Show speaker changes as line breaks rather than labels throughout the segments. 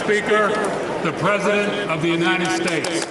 Speaker, the President of the United States.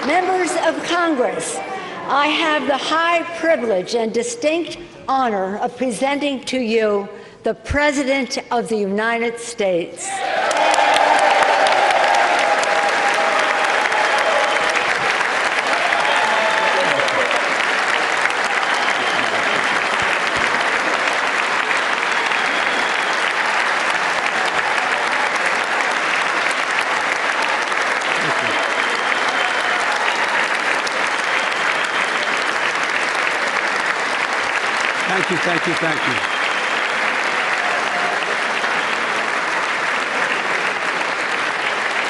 Members of Congress, I have the high privilege and distinct honor of presenting to you the President of the United States.
Thank you, thank you, thank you.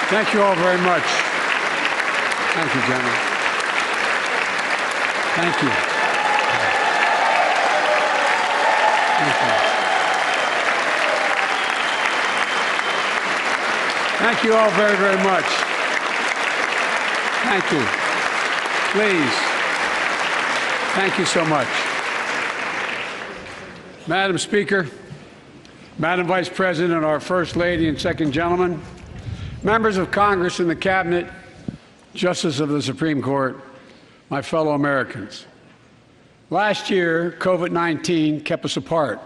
Thank you all very much. Thank you, General. Thank you. Thank you. Thank you all very, very much. Thank you. Please. Thank you so much. Madam Speaker, Madam Vice President, our First Lady and Second Gentleman, members of Congress and the Cabinet, Justices of the Supreme Court, my fellow Americans. Last year, COVID-19 kept us apart.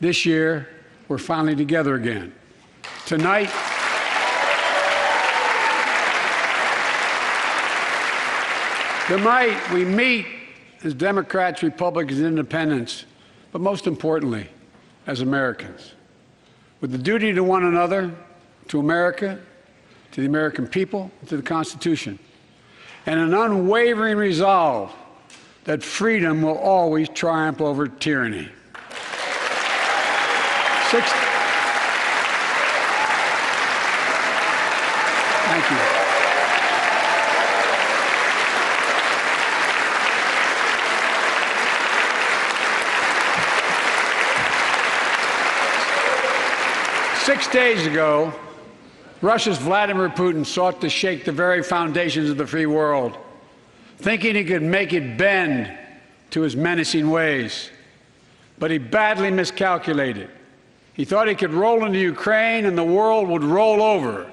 This year, we're finally together again. Tonight, we meet as Democrats, Republicans, and Independents, but most importantly, as Americans, with the duty to one another, to America, to the American people, and to the Constitution, and an unwavering resolve that freedom will always triumph over tyranny. Thank you. 6 days ago, Russia's Vladimir Putin sought to shake the very foundations of the free world, thinking he could make it bend to his menacing ways. But he badly miscalculated. He thought he could roll into Ukraine and the world would roll over.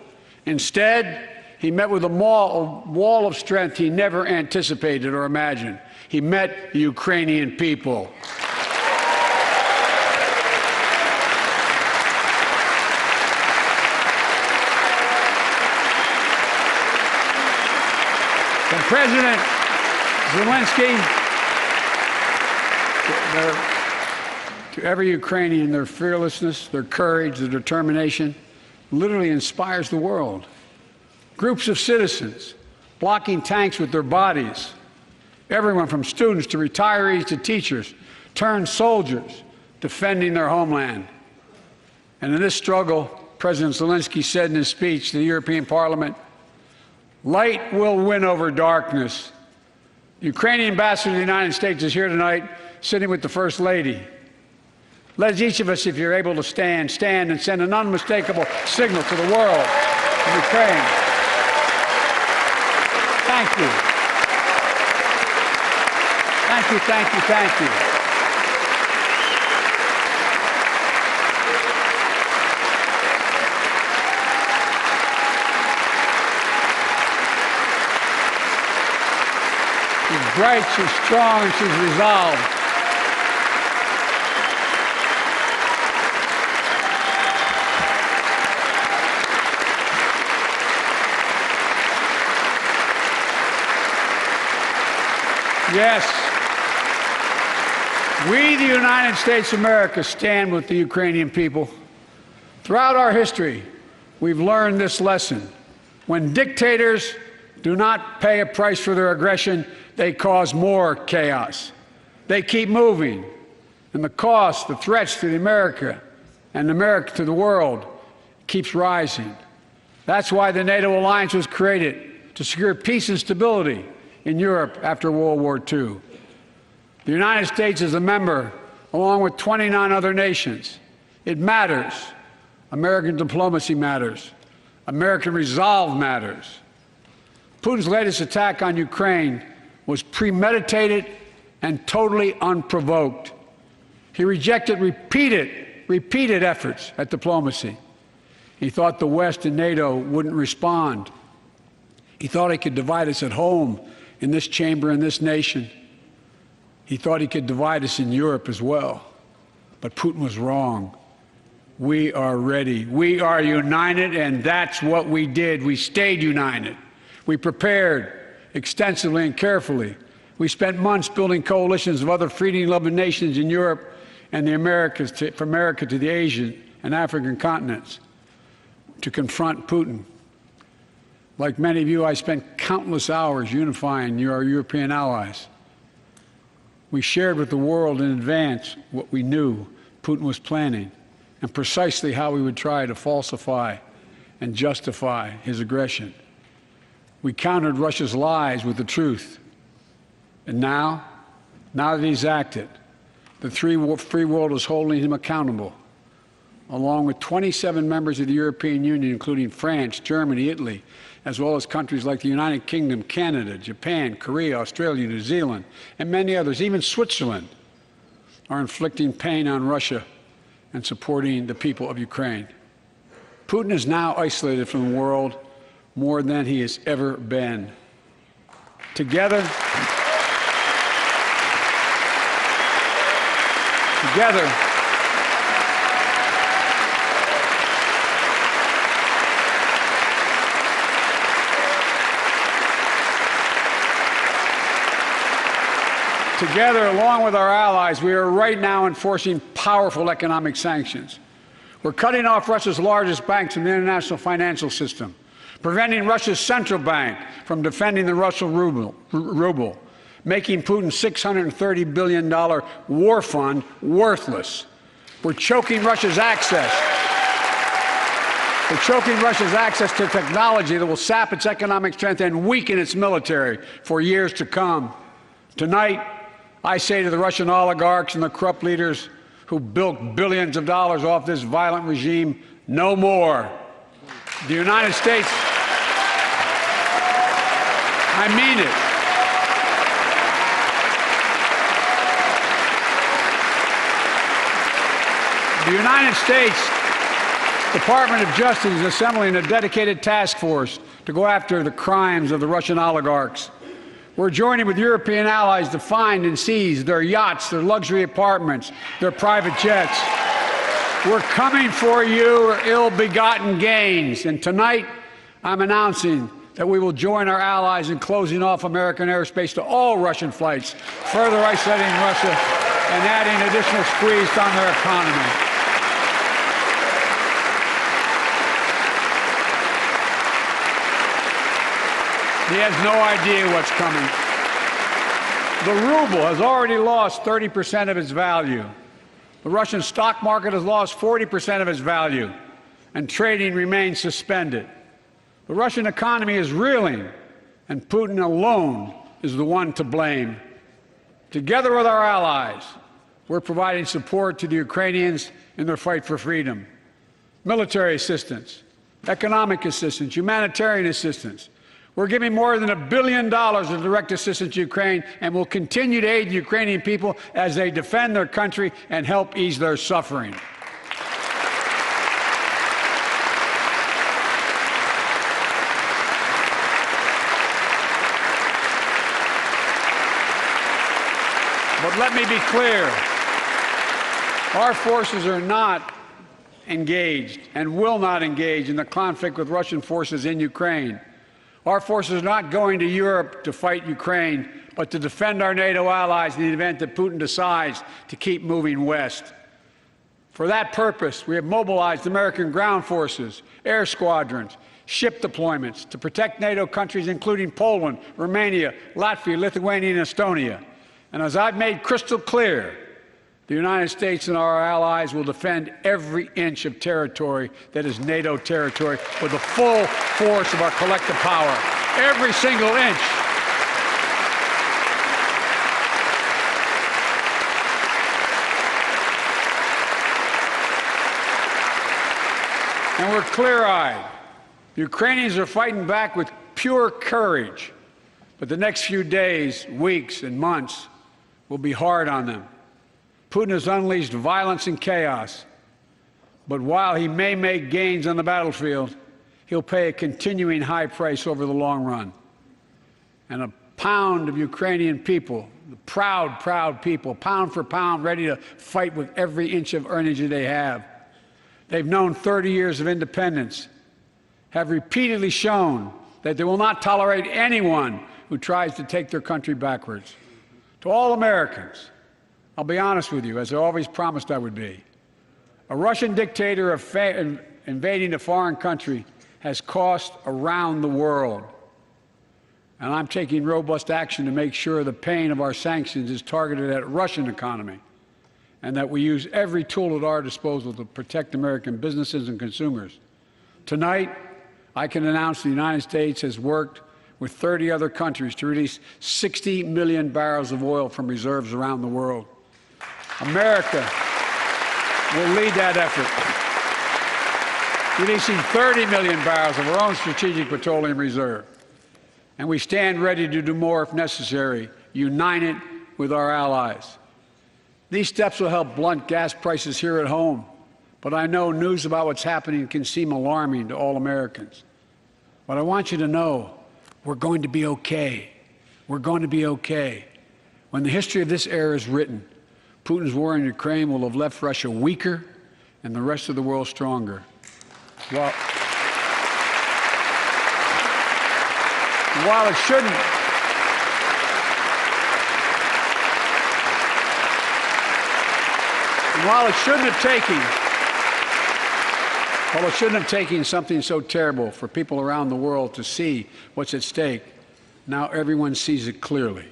Instead, he met with a wall of strength he never anticipated or imagined. He met the Ukrainian people. From President Zelensky to every Ukrainian, their fearlessness, their courage, their determination literally inspires the world. Groups of citizens blocking tanks with their bodies, everyone from students to retirees to teachers, turned soldiers defending their homeland. And in this struggle, President Zelensky said in his speech to the European Parliament, "Light will win over darkness." The Ukrainian ambassador to the United States is here tonight, sitting with the First Lady. Let each of us, if you're able to stand and send an unmistakable signal to the world of Ukraine. Thank you. Thank you, thank you, thank you. She's bright, she's strong, and she's resolved. Yes, we, the United States of America, stand with the Ukrainian people. Throughout our history, we've learned this lesson. When dictators do not pay a price for their aggression, they cause more chaos. They keep moving, and the cost, the threats to America and America to the world keeps rising. That's why the NATO alliance was created, to secure peace and stability in Europe after World War II. The United States is a member, along with 29 other nations. It matters. American diplomacy matters. American resolve matters. Putin's latest attack on Ukraine was premeditated and totally unprovoked. He rejected repeated efforts at diplomacy. He thought the West and NATO wouldn't respond. He thought he could divide us at home, in this chamber, in this nation. He thought he could divide us in Europe as well. But Putin was wrong. We are ready. We are united, and that's what we did. We stayed united. We prepared extensively and carefully. We spent months building coalitions of other freedom-loving nations in Europe and the Americas, from America to the Asian and African continents, to confront Putin. Like many of you, I spent countless hours unifying our European allies. We shared with the world in advance what we knew Putin was planning and precisely how he would try to falsify and justify his aggression. We countered Russia's lies with the truth. And now that he's acted, the free world is holding him accountable, along with 27 members of the European Union, including France, Germany, Italy, as well as countries like the United Kingdom, Canada, Japan, Korea, Australia, New Zealand, and many others. Even Switzerland are inflicting pain on Russia and supporting the people of Ukraine. Putin is now isolated from the world more than he has ever been. Together, along with our allies, we are right now enforcing powerful economic sanctions. We're cutting off Russia's largest banks from the international financial system, preventing Russia's central bank from defending the Russian ruble, making Putin's $630 billion war fund worthless. We're choking Russia's access. We're choking Russia's access to technology that will sap its economic strength and weaken its military for years to come. Tonight, I say to the Russian oligarchs and the corrupt leaders who bilked billions of dollars off this violent regime, no more. The United States, I mean it. The United States Department of Justice is assembling a dedicated task force to go after the crimes of the Russian oligarchs. We're joining with European allies to find and seize their yachts, their luxury apartments, their private jets. We're coming for your ill-begotten gains. And tonight, I'm announcing that we will join our allies in closing off American airspace to all Russian flights, further isolating Russia and adding additional squeeze on their economy. He has no idea what's coming. The ruble has already lost 30% of its value. The Russian stock market has lost 40% of its value, and trading remains suspended. The Russian economy is reeling, and Putin alone is the one to blame. Together with our allies, we're providing support to the Ukrainians in their fight for freedom. Military assistance, economic assistance, humanitarian assistance. We're giving more than $1 billion of direct assistance to Ukraine, and will continue to aid the Ukrainian people as they defend their country and help ease their suffering. But let me be clear, our forces are not engaged and will not engage in the conflict with Russian forces in Ukraine. Our forces are not going to Europe to fight Ukraine, but to defend our NATO allies in the event that Putin decides to keep moving west. For that purpose, we have mobilized American ground forces, air squadrons, ship deployments to protect NATO countries including Poland, Romania, Latvia, Lithuania, and Estonia. And as I've made crystal clear, the United States and our allies will defend every inch of territory that is NATO territory with the full force of our collective power. Every single inch. And we're clear-eyed. The Ukrainians are fighting back with pure courage. But the next few days, weeks, and months will be hard on them. Putin has unleashed violence and chaos. But while he may make gains on the battlefield, he'll pay a continuing high price over the long run. And a pound of Ukrainian people, the proud, proud people, pound for pound, ready to fight with every inch of energy they have. They've known 30 years of independence, have repeatedly shown that they will not tolerate anyone who tries to take their country backwards. To all Americans, I'll be honest with you, as I always promised I would be. A Russian dictator invading a foreign country has cost around the world. And I'm taking robust action to make sure the pain of our sanctions is targeted at the Russian economy, and that we use every tool at our disposal to protect American businesses and consumers. Tonight, I can announce the United States has worked with 30 other countries to release 60 million barrels of oil from reserves around the world. America will lead that effort, releasing 30 million barrels of our own strategic petroleum reserve. And we stand ready to do more if necessary, united with our allies. These steps will help blunt gas prices here at home, but I know news about what's happening can seem alarming to all Americans. But I want you to know, we're going to be okay. We're going to be okay. When the history of this era is written, Putin's war in Ukraine will have left Russia weaker and the rest of the world stronger. While it shouldn't have taken something so terrible for people around the world to see what's at stake, now everyone sees it clearly.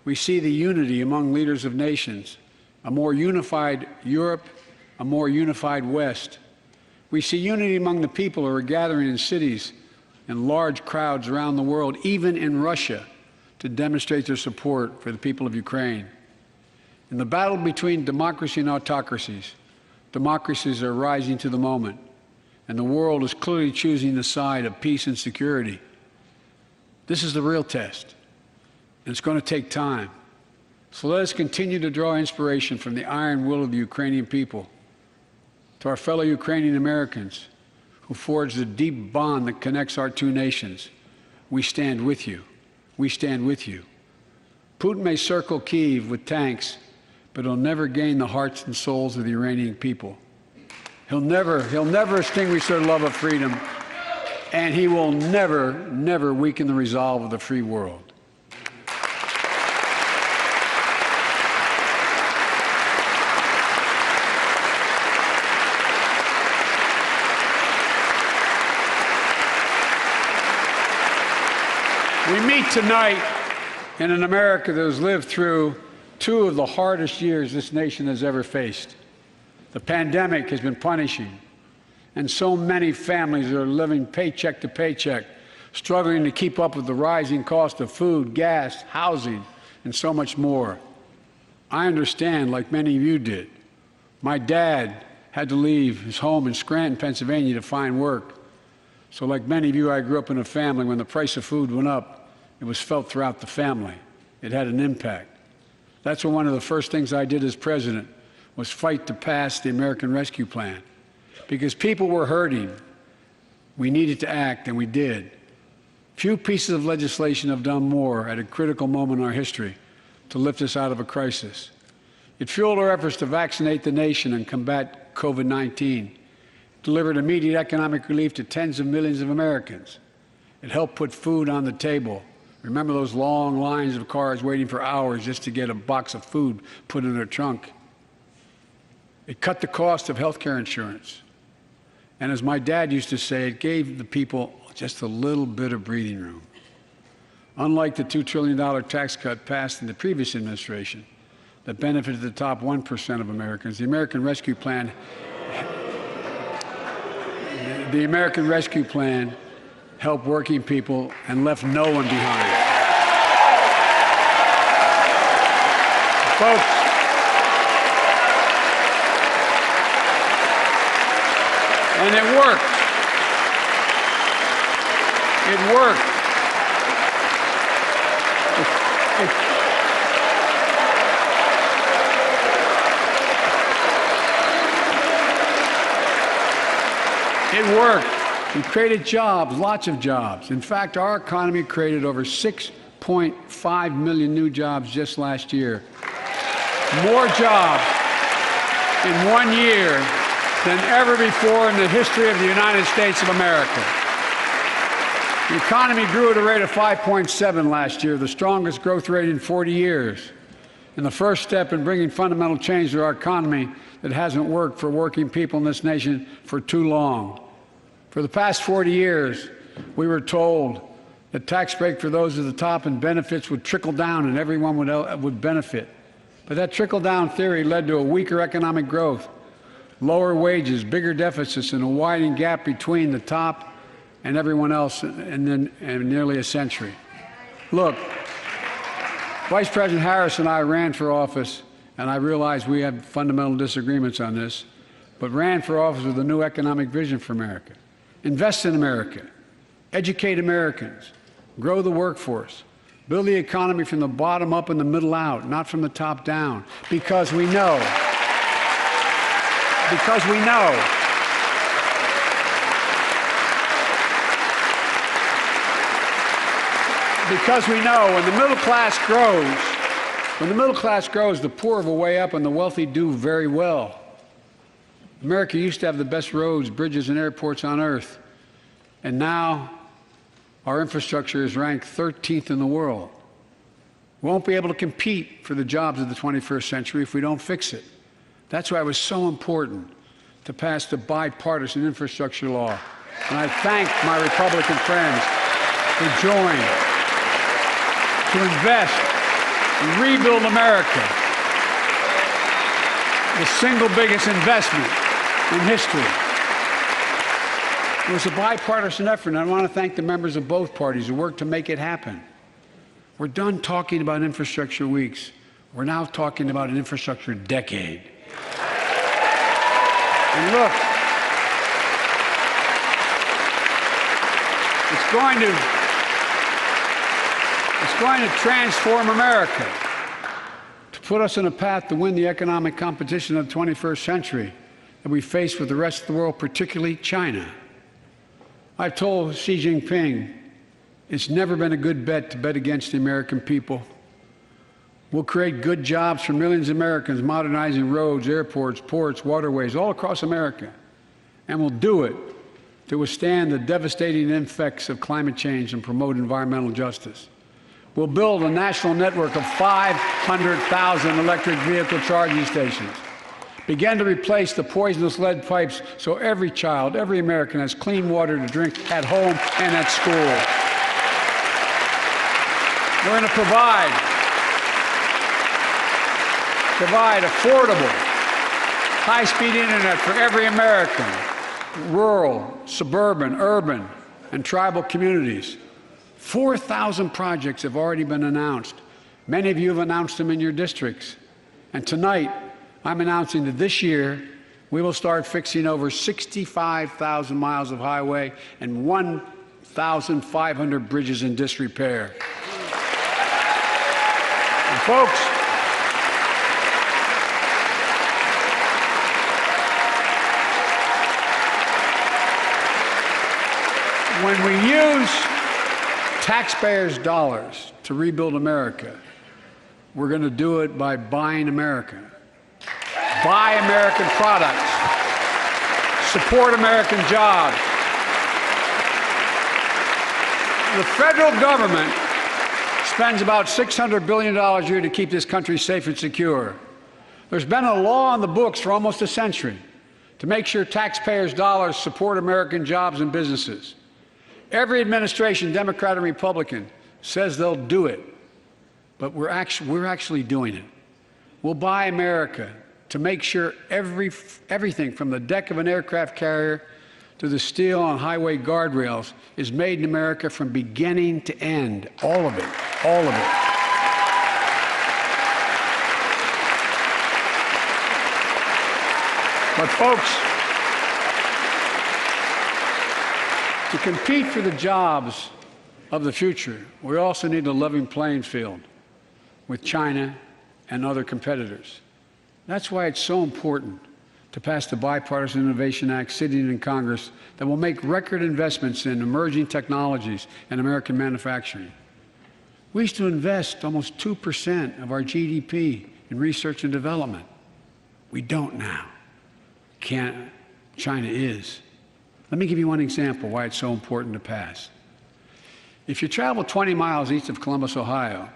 We see the unity among leaders of nations, a more unified Europe, a more unified West. We see unity among the people who are gathering in cities and large crowds around the world, even in Russia, to demonstrate their support for the people of Ukraine. In the battle between democracy and autocracies, democracies are rising to the moment, and the world is clearly choosing the side of peace and security. This is the real test, and it's going to take time. So let us continue to draw inspiration from the iron will of the Ukrainian people. To our fellow Ukrainian Americans who forged the deep bond that connects our two nations, we stand with you. We stand with you. Putin may circle Kyiv with tanks, but he'll never gain the hearts and souls of the Iranian people. He'll never extinguish their love of freedom. and he will never, never weaken the resolve of the free world. We meet tonight in an America that has lived through two of the hardest years this nation has ever faced. The pandemic has been punishing, and so many families are living paycheck to paycheck, struggling to keep up with the rising cost of food, gas, housing, and so much more. I understand, like many of you did. My dad had to leave his home in Scranton, Pennsylvania to find work. So like many of you, I grew up in a family when the price of food went up, it was felt throughout the family. It had an impact. That's when one of the first things I did as president was fight to pass the American Rescue Plan. Because people were hurting, we needed to act, and we did. Few pieces of legislation have done more at a critical moment in our history to lift us out of a crisis. It fueled our efforts to vaccinate the nation and combat COVID-19, delivered immediate economic relief to tens of millions of Americans. It helped put food on the table. Remember those long lines of cars waiting for hours just to get a box of food put in their trunk. It cut the cost of health care insurance. And as my dad used to say, it gave the people just a little bit of breathing room. Unlike the $2 trillion tax cut passed in the previous administration that benefited the top 1% of Americans, the American Rescue Plan helped working people and left no one behind. Folks, and it worked. It worked. It worked. We created jobs, lots of jobs. In fact, our economy created over 6.5 million new jobs just last year. More jobs in 1 year than ever before in the history of the United States of America. The economy grew at a rate of 5.7 last year, the strongest growth rate in 40 years. And the first step in bringing fundamental change to our economy that hasn't worked for working people in this nation for too long. For the past 40 years, we were told that tax break for those at the top and benefits would trickle down and everyone would benefit. But that trickle-down theory led to a weaker economic growth, lower wages, bigger deficits, and a widening gap between the top and everyone else in nearly a century. Look, Vice President Harris and I ran for office, and I realize we have fundamental disagreements on this, but ran for office with a new economic vision for America. Invest in America, educate Americans, grow the workforce, build the economy from the bottom up and the middle out, not from the top down, because we know when the middle class grows, the poor have a way up and the wealthy do very well. America used to have the best roads, bridges, and airports on earth, and now our infrastructure is ranked 13th in the world. We won't be able to compete for the jobs of the 21st century if we don't fix it. That's why it was so important to pass the bipartisan infrastructure law. And I thank my Republican friends who joined to invest and rebuild America, the single biggest investment in history. It was a bipartisan effort, and I want to thank the members of both parties who worked to make it happen. We're done talking about infrastructure weeks. We're now talking about an infrastructure decade. And look, it's going to transform America, to put us on a path to win the economic competition of the 21st century that we face with the rest of the world, particularly China. I've told Xi Jinping it's never been a good bet to bet against the American people. We'll create good jobs for millions of Americans, modernizing roads, airports, ports, waterways, all across America. And we'll do it to withstand the devastating effects of climate change and promote environmental justice. We'll build a national network of 500,000 electric vehicle charging stations. Begin to replace the poisonous lead pipes so every child, every American has clean water to drink at home and at school. We're going to provide affordable, high-speed internet for every American, rural, suburban, urban, and tribal communities. 4,000 projects have already been announced. Many of you have announced them in your districts. And tonight, I'm announcing that this year, we will start fixing over 65,000 miles of highway and 1,500 bridges in disrepair. And folks, when we use taxpayers' dollars to rebuild America, we're going to do it by buying America. Buy American products. Support American jobs. The federal government spends about $600 billion a year to keep this country safe and secure. There's been a law on the books for almost a century to make sure taxpayers' dollars support American jobs and businesses. Every administration, Democrat and Republican, says they'll do it, but we're actually doing it. We'll buy America to make sure everything from the deck of an aircraft carrier to the steel on highway guardrails is made in America from beginning to end. All of it. All of it. But folks, to compete for the jobs of the future, we also need a level playing field with China and other competitors. That's why it's so important to pass the Bipartisan Innovation Act sitting in Congress that will make record investments in emerging technologies and American manufacturing. We used to invest almost 2% of our GDP in research and development. We don't now. China is. Let me give you one example why it's so important to pass. If you travel 20 miles east of Columbus, Ohio,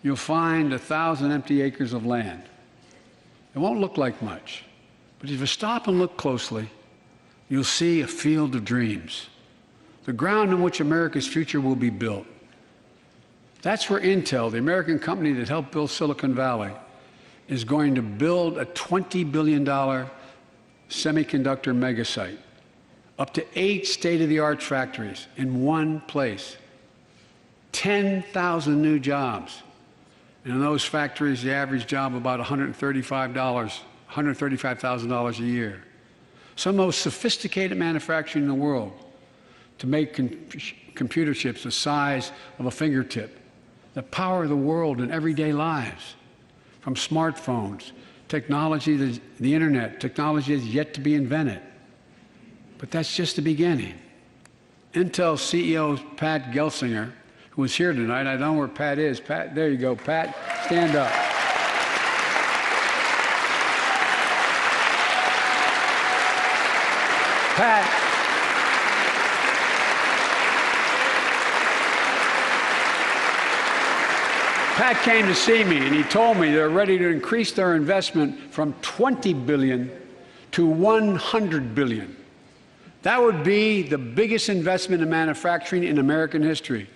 you'll find 1,000 empty acres of land. It won't look like much, but if you stop and look closely, you'll see a field of dreams, the ground on which America's future will be built. That's where Intel, the American company that helped build Silicon Valley, is going to build a $20 billion semiconductor megasite, up to 8 state-of-the-art factories in one place, 10,000 new jobs. And in those factories, the average job about $135,000 a year. Some of the most sophisticated manufacturing in the world to make computer chips the size of a fingertip that power the world in everyday lives, from smartphones, technology, the internet, technology that's yet to be invented. But that's just the beginning. Intel CEO Pat Gelsinger, who is here tonight. I don't know where Pat is. Pat, there you go, Pat. Stand up. Pat came to see me, and he told me they're ready to increase their investment from $20 billion to $100 billion. That would be the biggest investment in manufacturing in American history.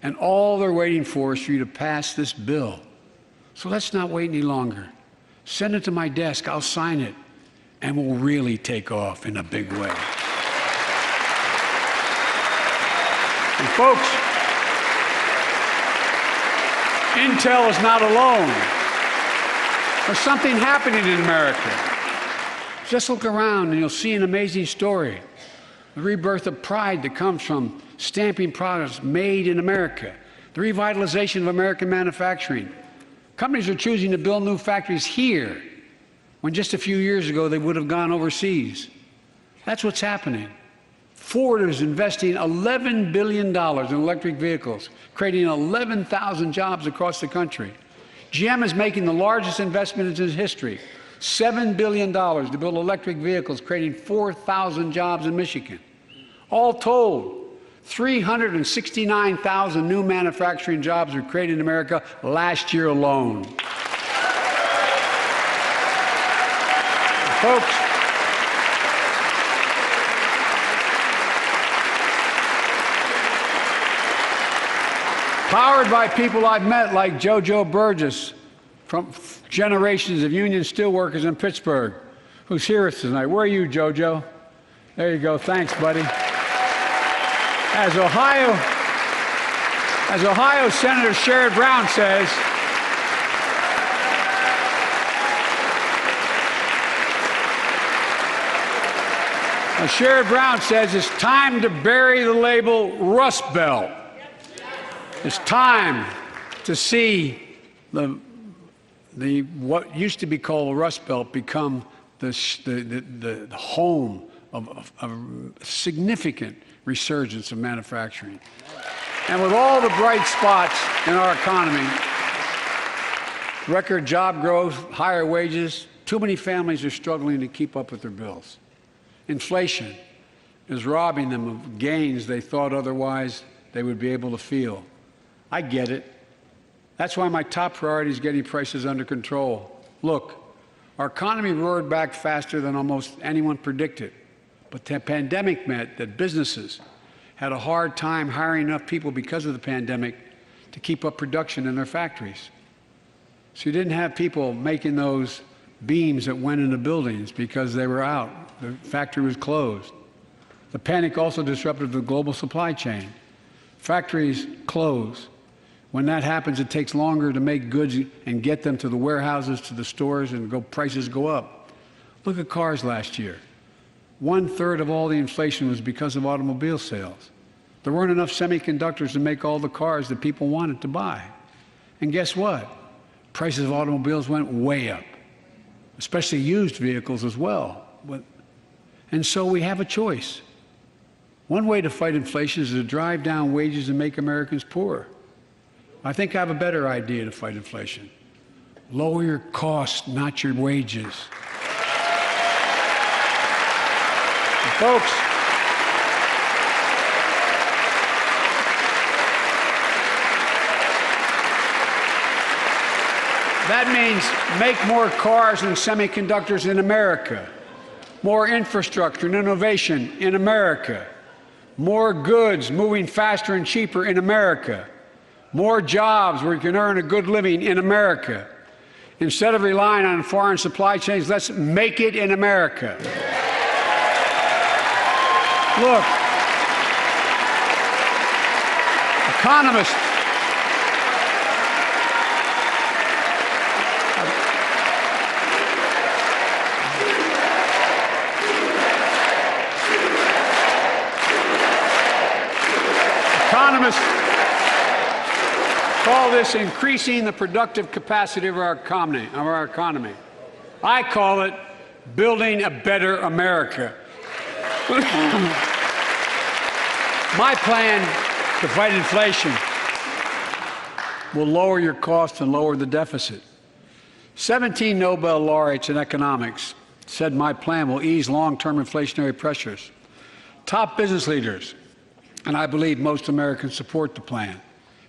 And all they're waiting for is for you to pass this bill. So let's not wait any longer. Send it to my desk. I'll sign it. And we'll really take off in a big way. And folks, Intel is not alone. There's something happening in America. Just look around and you'll see an amazing story. The rebirth of pride that comes from stamping products made in America, the revitalization of American manufacturing. Companies are choosing to build new factories here when just a few years ago they would have gone overseas. That's what's happening. Ford is investing $11 billion in electric vehicles, creating 11,000 jobs across the country. GM is making the largest investment in its history, $7 billion to build electric vehicles, creating 4,000 jobs in Michigan. All told, 369,000 new manufacturing jobs were created in America last year alone. Folks, powered by people I've met like JoJo Burgess from generations of union steelworkers in Pittsburgh, who's here tonight. Where are you, JoJo? There you go. Thanks, buddy. As Ohio Senator Sherrod Brown says, it's time to bury the label Rust Belt. It's time to see what used to be called the Rust Belt become the home of a significant resurgence of manufacturing. And with all the bright spots in our economy, record job growth, higher wages, too many families are struggling to keep up with their bills. Inflation is robbing them of gains they thought otherwise they would be able to feel. I get it. That's why my top priority is getting prices under control. Look, our economy roared back faster than almost anyone predicted, but the pandemic meant that businesses had a hard time hiring enough people because of the pandemic to keep up production in their factories. So you didn't have people making those beams that went into buildings because they were out. The factory was closed. The panic also disrupted the global supply chain. Factories close. When that happens, it takes longer to make goods and get them to the warehouses, to the stores, and prices go up. Look at cars last year. 1/3 of all the inflation was because of automobile sales. There weren't enough semiconductors to make all the cars that people wanted to buy. And guess what? Prices of automobiles went way up, especially used vehicles as well. And so we have a choice. One way to fight inflation is to drive down wages and make Americans poorer. I think I have a better idea to fight inflation. Lower your costs, not your wages. And folks, that means make more cars and semiconductors in America, more infrastructure and innovation in America, more goods moving faster and cheaper in America, more jobs where you can earn a good living in America. Instead of relying on foreign supply chains, let's make it in America. Look, economists call this increasing the productive capacity of our economy. I call it building a better America. My plan to fight inflation will lower your costs and lower the deficit. 17 Nobel laureates in economics said my plan will ease long-term inflationary pressures. Top business leaders, and I believe most Americans, support the plan.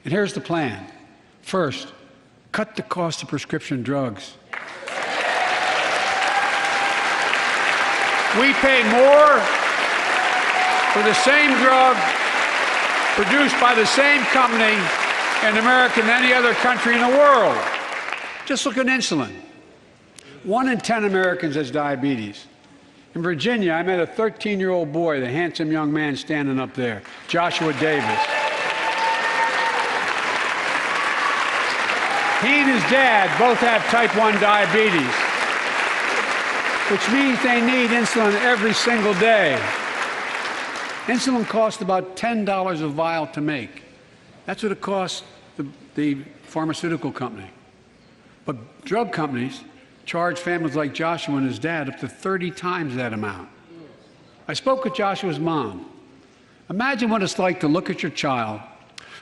And here's the plan. First, cut the cost of prescription drugs. We pay more for the same drug produced by the same company in America than any other country in the world. Just look at insulin. 1 in 10 Americans has diabetes. In Virginia, I met a 13-year-old boy, the handsome young man standing up there, Joshua Davis. He and his dad both have type 1 diabetes, which means they need insulin every single day. Insulin costs about $10 a vial to make. That's what it costs the pharmaceutical company. But drug companies charge families like Joshua and his dad up to 30 times that amount. I spoke with Joshua's mom. Imagine what it's like to look at your child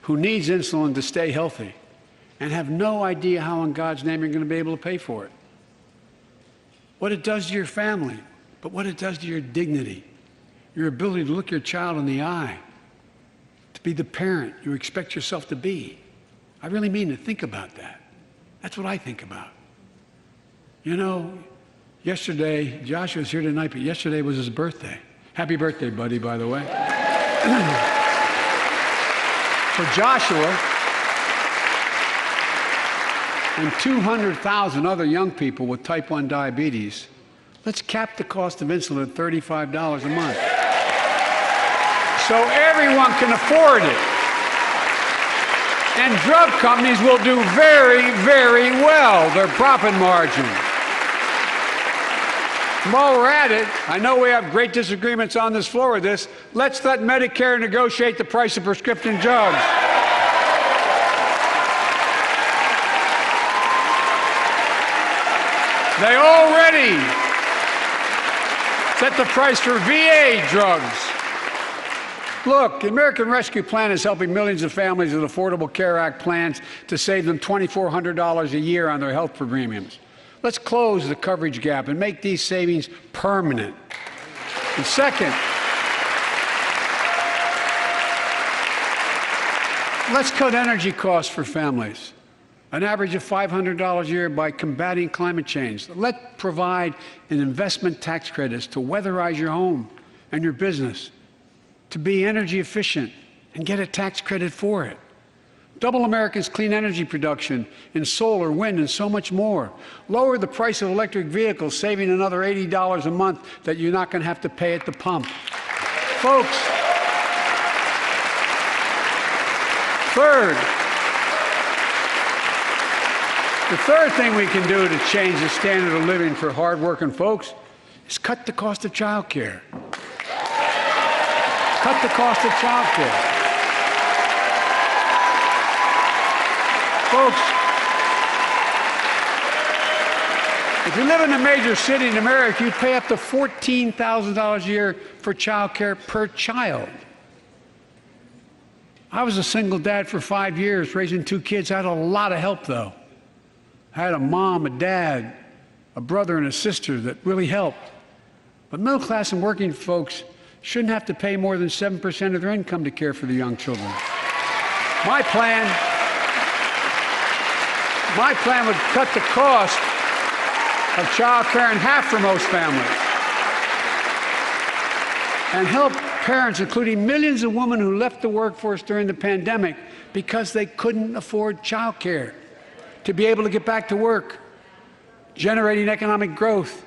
who needs insulin to stay healthy and have no idea how in God's name you're going to be able to pay for it. What it does to your family, but what it does to your dignity, your ability to look your child in the eye, to be the parent you expect yourself to be. I really mean to think about that. That's what I think about. You know, yesterday, Joshua's here tonight, but yesterday was his birthday. Happy birthday, buddy, by the way. For Joshua and 200,000 other young people with type 1 diabetes, let's cap the cost of insulin at $35 a month so everyone can afford it. And drug companies will do very, very well, their profit margin. While we're at it, I know we have great disagreements on this floor with this. Let's let Medicare negotiate the price of prescription drugs. They already set the price for VA drugs. Look, the American Rescue Plan is helping millions of families with Affordable Care Act plans to save them $2,400 a year on their health premiums. Let's close the coverage gap and make these savings permanent. And second, let's cut energy costs for families, an average of $500 a year by combating climate change. Let's provide an investment tax credits to weatherize your home and your business, to be energy efficient and get a tax credit for it. Double America's clean energy production in solar, wind, and so much more. Lower the price of electric vehicles, saving another $80 a month that you're not going to have to pay at the pump. Folks, the third thing we can do to change the standard of living for hardworking folks is cut the cost of child care. Cut the cost of child care. Folks, if you live in a major city in America, you pay up to $14,000 a year for child care per child. I was a single dad for 5 years, raising 2 kids. I had a lot of help, though. I had a mom, a dad, a brother, and a sister that really helped. But middle class and working folks shouldn't have to pay more than 7% of their income to care for the young children. My plan would cut the cost of child care in half for most families and help parents, including millions of women who left the workforce during the pandemic because they couldn't afford child care, to be able to get back to work, generating economic growth.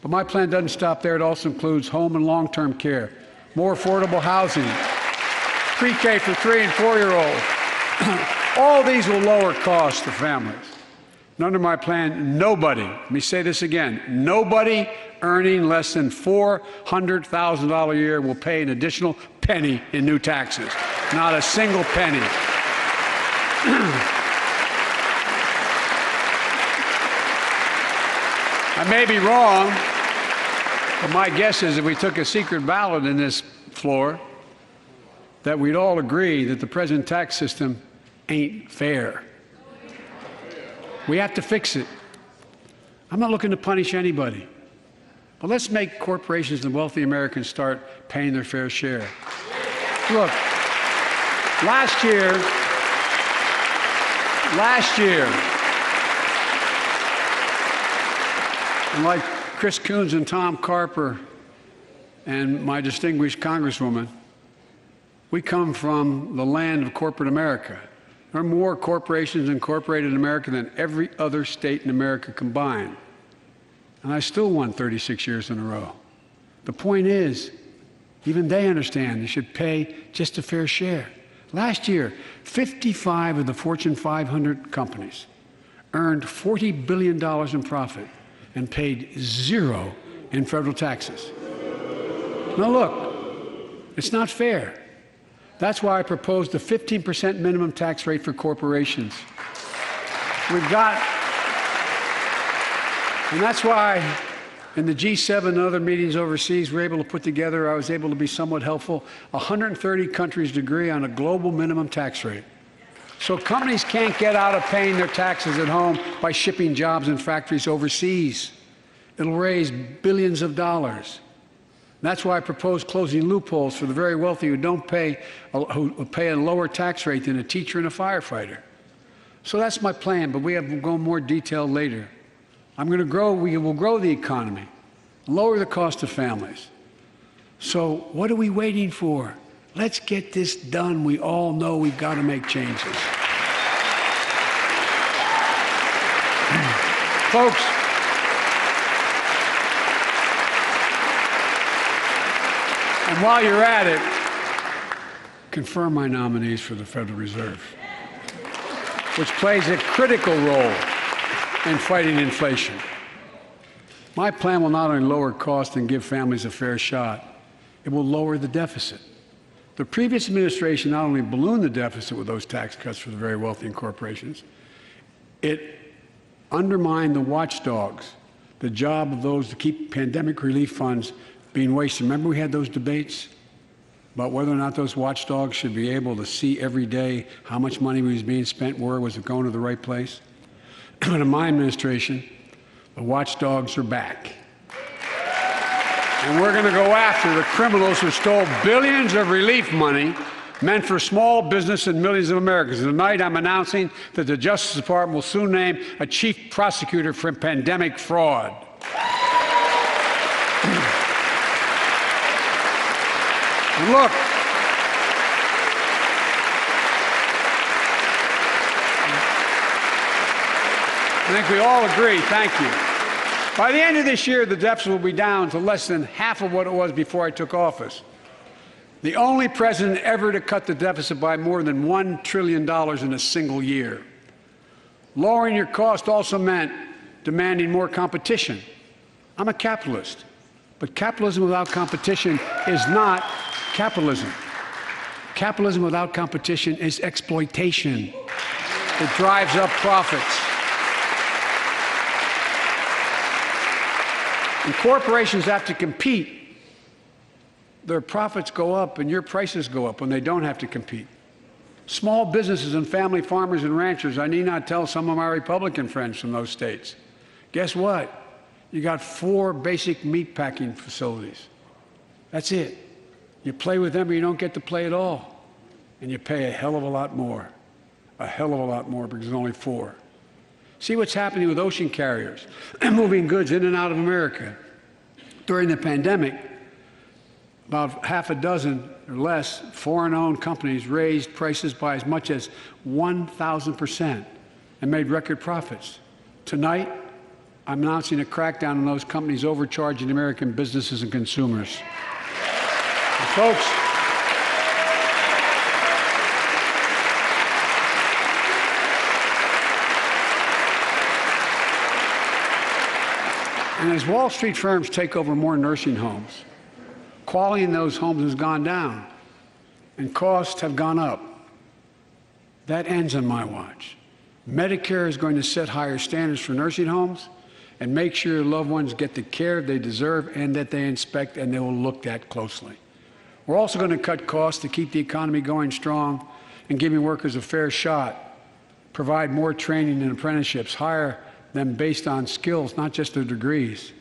But my plan doesn't stop there. It also includes home and long-term care, more affordable housing, pre-K for 3- and 4-year-olds. All these will lower costs to families. And under my plan, nobody, let me say this again, nobody earning less than $400,000 a year will pay an additional penny in new taxes. Not a single penny. I may be wrong, but my guess is if we took a secret ballot in this floor, that we'd all agree that the present tax system ain't fair. We have to fix it. I'm not looking to punish anybody, but let's make corporations and wealthy Americans start paying their fair share. Look, last year, and like Chris Coons and Tom Carper and my distinguished Congresswoman, we come from the land of corporate America. There are more corporations incorporated in America than every other state in America combined. And I still won 36 years in a row. The point is, even they understand they should pay just a fair share. Last year, 55 of the Fortune 500 companies earned $40 billion in profit and paid 0 in federal taxes. Now look, it's not fair. That's why I proposed a 15% minimum tax rate for corporations. And that's why in the G7 and other meetings overseas, we're able to put together, I was able to be somewhat helpful, 130 countries agree on a global minimum tax rate. So companies can't get out of paying their taxes at home by shipping jobs and factories overseas. It'll raise billions of dollars. That's why I propose closing loopholes for the very wealthy who pay a lower tax rate than a teacher and a firefighter. So that's my plan, but we'll go in more detail later. We will grow the economy, lower the cost of families. So what are we waiting for? Let's get this done. We all know we've got to make changes. Folks, and while you're at it, confirm my nominees for the Federal Reserve, which plays a critical role in fighting inflation. My plan will not only lower costs and give families a fair shot, it will lower the deficit. The previous administration not only ballooned the deficit with those tax cuts for the very wealthy and corporations, it undermined the watchdogs, the job of those to keep pandemic relief funds being wasted. Remember we had those debates about whether or not those watchdogs should be able to see every day how much money was being spent, where was it going to the right place? But in my administration, the watchdogs are back. And we're going to go after the criminals who stole billions of relief money meant for small business and millions of Americans. And tonight I'm announcing that the Justice Department will soon name a chief prosecutor for pandemic fraud. And look, I think we all agree, thank you. By the end of this year, the deficit will be down to less than half of what it was before I took office. The only president ever to cut the deficit by more than $1 trillion in a single year. Lowering your cost also meant demanding more competition. I'm a capitalist, but capitalism without competition is not capitalism. Capitalism without competition is exploitation. It drives up profits. And corporations have to compete. Their profits go up and your prices go up when they don't have to compete. Small businesses and family farmers and ranchers, I need not tell some of my Republican friends from those states. Guess what? You got 4 basic meat packing facilities. That's it. You play with them or you don't get to play at all. And you pay a hell of a lot more. A hell of a lot more because there's only 4. See what's happening with ocean carriers moving goods in and out of America. During the pandemic, about half a dozen or less foreign-owned companies raised prices by as much as 1,000% and made record profits. Tonight, I'm announcing a crackdown on those companies overcharging American businesses and consumers. And folks, and as Wall Street firms take over more nursing homes, quality in those homes has gone down, and costs have gone up. That ends on my watch. Medicare is going to set higher standards for nursing homes and make sure your loved ones get the care they deserve and that they inspect and they will look at closely. We're also going to cut costs to keep the economy going strong and giving workers a fair shot, provide more training and apprenticeships, hire them based on skills, not just their degrees.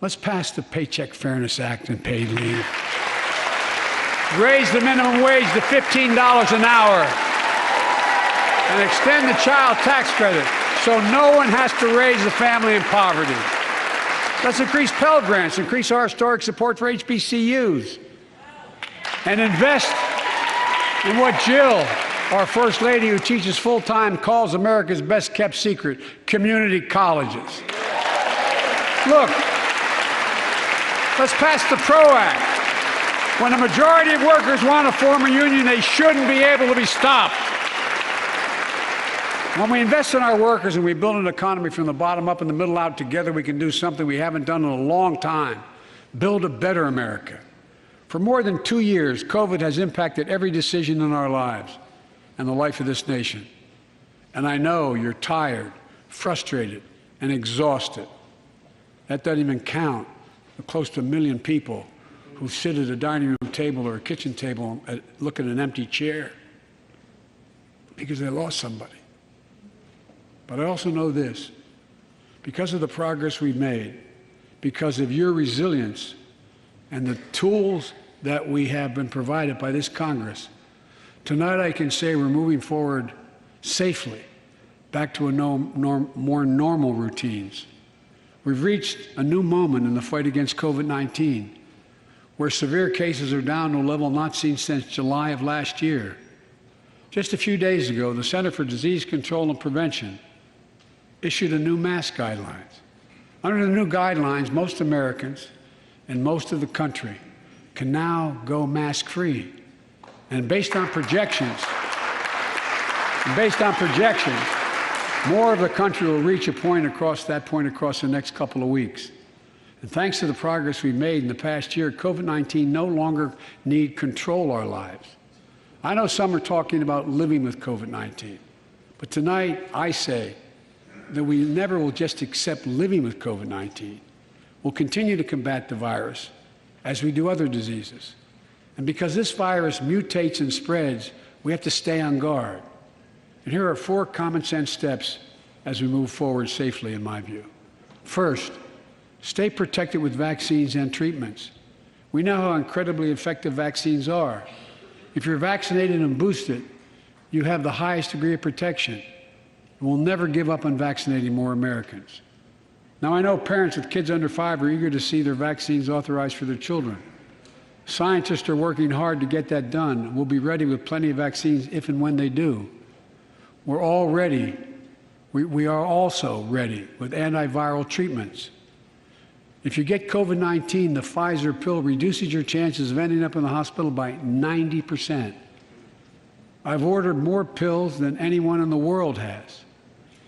Let's pass the Paycheck Fairness Act and paid leave. Raise the minimum wage to $15 an hour and extend the child tax credit so no one has to raise a family in poverty. Let's increase Pell Grants, increase our historic support for HBCUs, and invest in what Jill, our First Lady who teaches full-time, calls America's best-kept secret, community colleges. Look, let's pass the PRO Act. When a majority of workers want to form a union, they shouldn't be able to be stopped. When we invest in our workers and we build an economy from the bottom up and the middle out together, we can do something we haven't done in a long time, build a better America. For more than 2 years, COVID has impacted every decision in our lives and the life of this nation. And I know you're tired, frustrated, and exhausted. That doesn't even count the close to 1 million people who sit at a dining room table or a kitchen table and look at an empty chair because they lost somebody. But I also know this, because of the progress we've made, because of your resilience, and the tools that we have been provided by this Congress, tonight I can say we're moving forward safely back to more normal routines. We've reached a new moment in the fight against COVID-19, where severe cases are down to a level not seen since July of last year. Just a few days ago, the Center for Disease Control and Prevention issued a new mask guidelines. Under the new guidelines, most Americans and most of the country can now go mask-free. And based on projections, more of the country will reach a point across the next couple of weeks. And thanks to the progress we've made in the past year, COVID-19 no longer need control our lives. I know some are talking about living with COVID-19, but tonight I say that we never will just accept living with COVID-19. We'll continue to combat the virus as we do other diseases. And because this virus mutates and spreads, we have to stay on guard. And here are 4 common sense steps as we move forward safely, in my view. First, stay protected with vaccines and treatments. We know how incredibly effective vaccines are. If you're vaccinated and boosted, you have the highest degree of protection. We'll never give up on vaccinating more Americans. Now, I know parents with kids under 5 are eager to see their vaccines authorized for their children. Scientists are working hard to get that done. We'll be ready with plenty of vaccines if and when they do. We're all ready. We are also ready with antiviral treatments. If you get COVID-19, the Pfizer pill reduces your chances of ending up in the hospital by 90%. I've ordered more pills than anyone in the world has.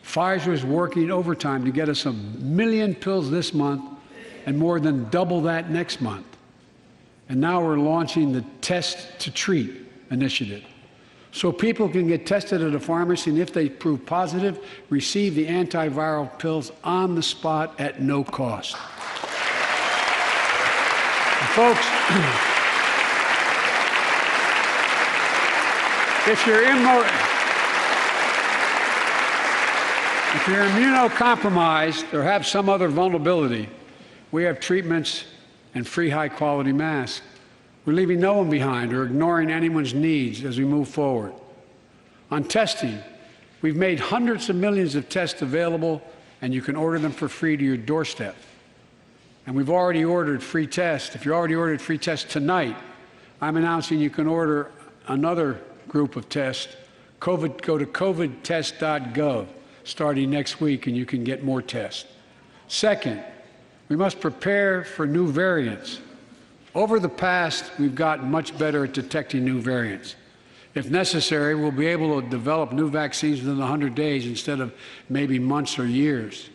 Pfizer is working overtime to get us 1 million pills this month and more than double that next month. And now we're launching the Test to Treat initiative, so people can get tested at a pharmacy, and if they prove positive, receive the antiviral pills on the spot at no cost. Folks, if you're immunocompromised or have some other vulnerability, we have treatments and free high-quality masks. We're leaving no one behind or ignoring anyone's needs as we move forward. On testing, we've made hundreds of millions of tests available, and you can order them for free to your doorstep. And we've already ordered free tests. If you already ordered free tests tonight, I'm announcing you can order another group of tests. Go to covidtest.gov starting next week, and you can get more tests. Second, we must prepare for new variants. Over the past, we've gotten much better at detecting new variants. If necessary, we'll be able to develop new vaccines within 100 days instead of maybe months or years.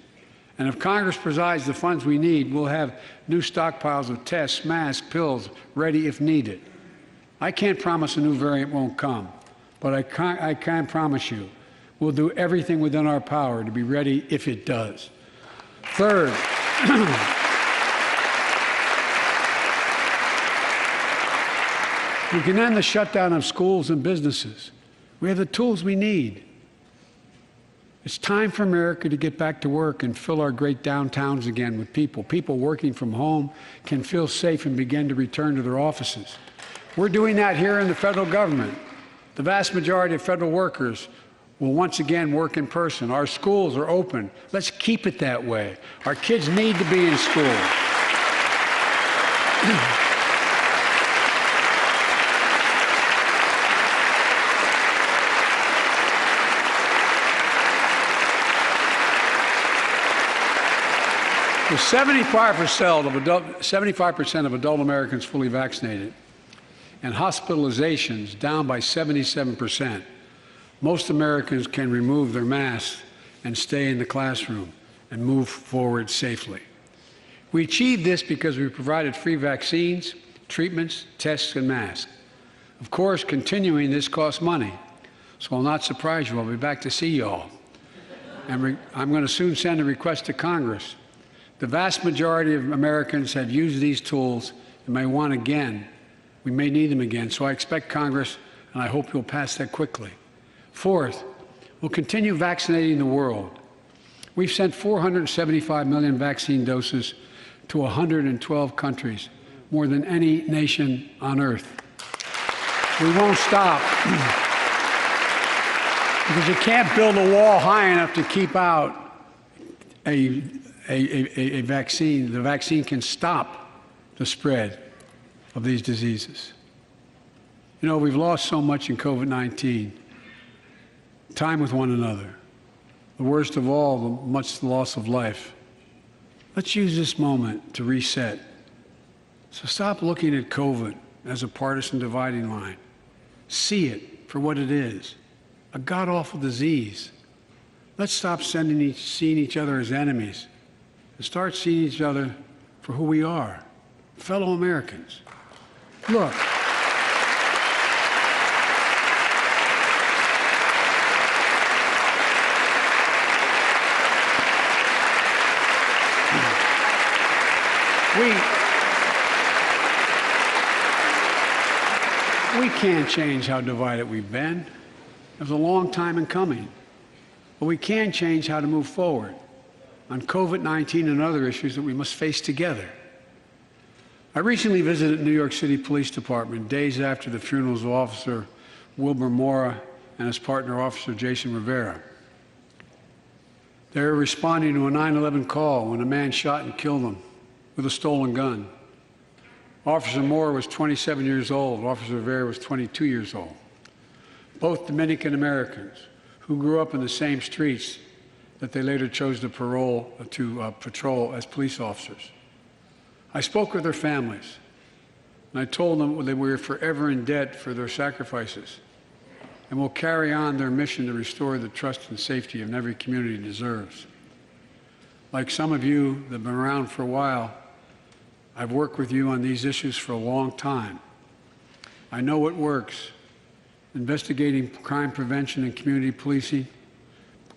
And if Congress provides the funds we need, we'll have new stockpiles of tests, masks, pills ready if needed. I can't promise a new variant won't come, but I can promise you we'll do everything within our power to be ready if it does. Third, we can end the shutdown of schools and businesses. We have the tools we need. It's time for America to get back to work and fill our great downtowns again with people. People working from home can feel safe and begin to return to their offices. We're doing that here in the federal government. The vast majority of federal workers will once again work in person. Our schools are open. Let's keep it that way. Our kids need to be in school. With 75% of adult Americans fully vaccinated and hospitalizations down by 77%, most Americans can remove their masks and stay in the classroom and move forward safely. We achieved this because we provided free vaccines, treatments, tests, and masks. Of course, continuing this costs money, so I'll not surprise you. I'll be back to see you all. And I'm going to soon send a request to Congress. The vast majority of Americans have used these tools and may want again. We may need them again, so I expect Congress, and I hope you'll pass that quickly. Fourth, we'll continue vaccinating the world. We've sent 475 million vaccine doses to 112 countries, more than any nation on earth. We won't stop. Because you can't build a wall high enough to keep out a vaccine. The vaccine can stop the spread of these diseases. You know, we've lost so much in COVID-19. Time with one another. The worst of all, the loss of life. Let's use this moment to reset. So stop looking at COVID as a partisan dividing line. See it for what it is, a god-awful disease. Let's stop seeing each other as enemies and start seeing each other for who we are, fellow Americans. Look. We can't change how divided we've been. It was a long time in coming. But we can change how to move forward on COVID-19 and other issues that we must face together. I recently visited New York City Police Department days after the funerals of Officer Wilbur Mora and his partner, Officer Jason Rivera. They were responding to a 9/11 call when a man shot and killed them with a stolen gun. Officer Moore was 27 years old. Officer Rivera was 22 years old. Both Dominican Americans who grew up in the same streets that they later chose to patrol as police officers. I spoke with their families, and I told them that we were forever in debt for their sacrifices and will carry on their mission to restore the trust and safety every community deserves. Like some of you that have been around for a while, I've worked with you on these issues for a long time. I know what works. Investigating crime prevention and community policing,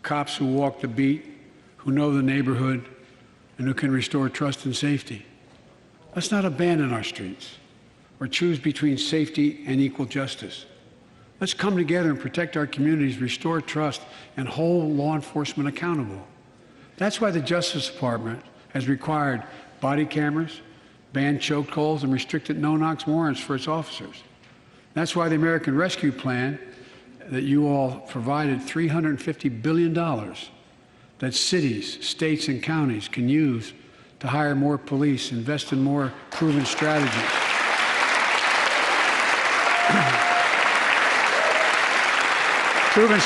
cops who walk the beat, who know the neighborhood, and who can restore trust and safety. Let's not abandon our streets or choose between safety and equal justice. Let's come together and protect our communities, restore trust, and hold law enforcement accountable. That's why the Justice Department has required body cameras, banned chokeholds, and restricted no-knock warrants for its officers. That's why the American Rescue Plan that you all provided $350 billion that cities, states, and counties can use to hire more police, invest in more proven strategies. Proven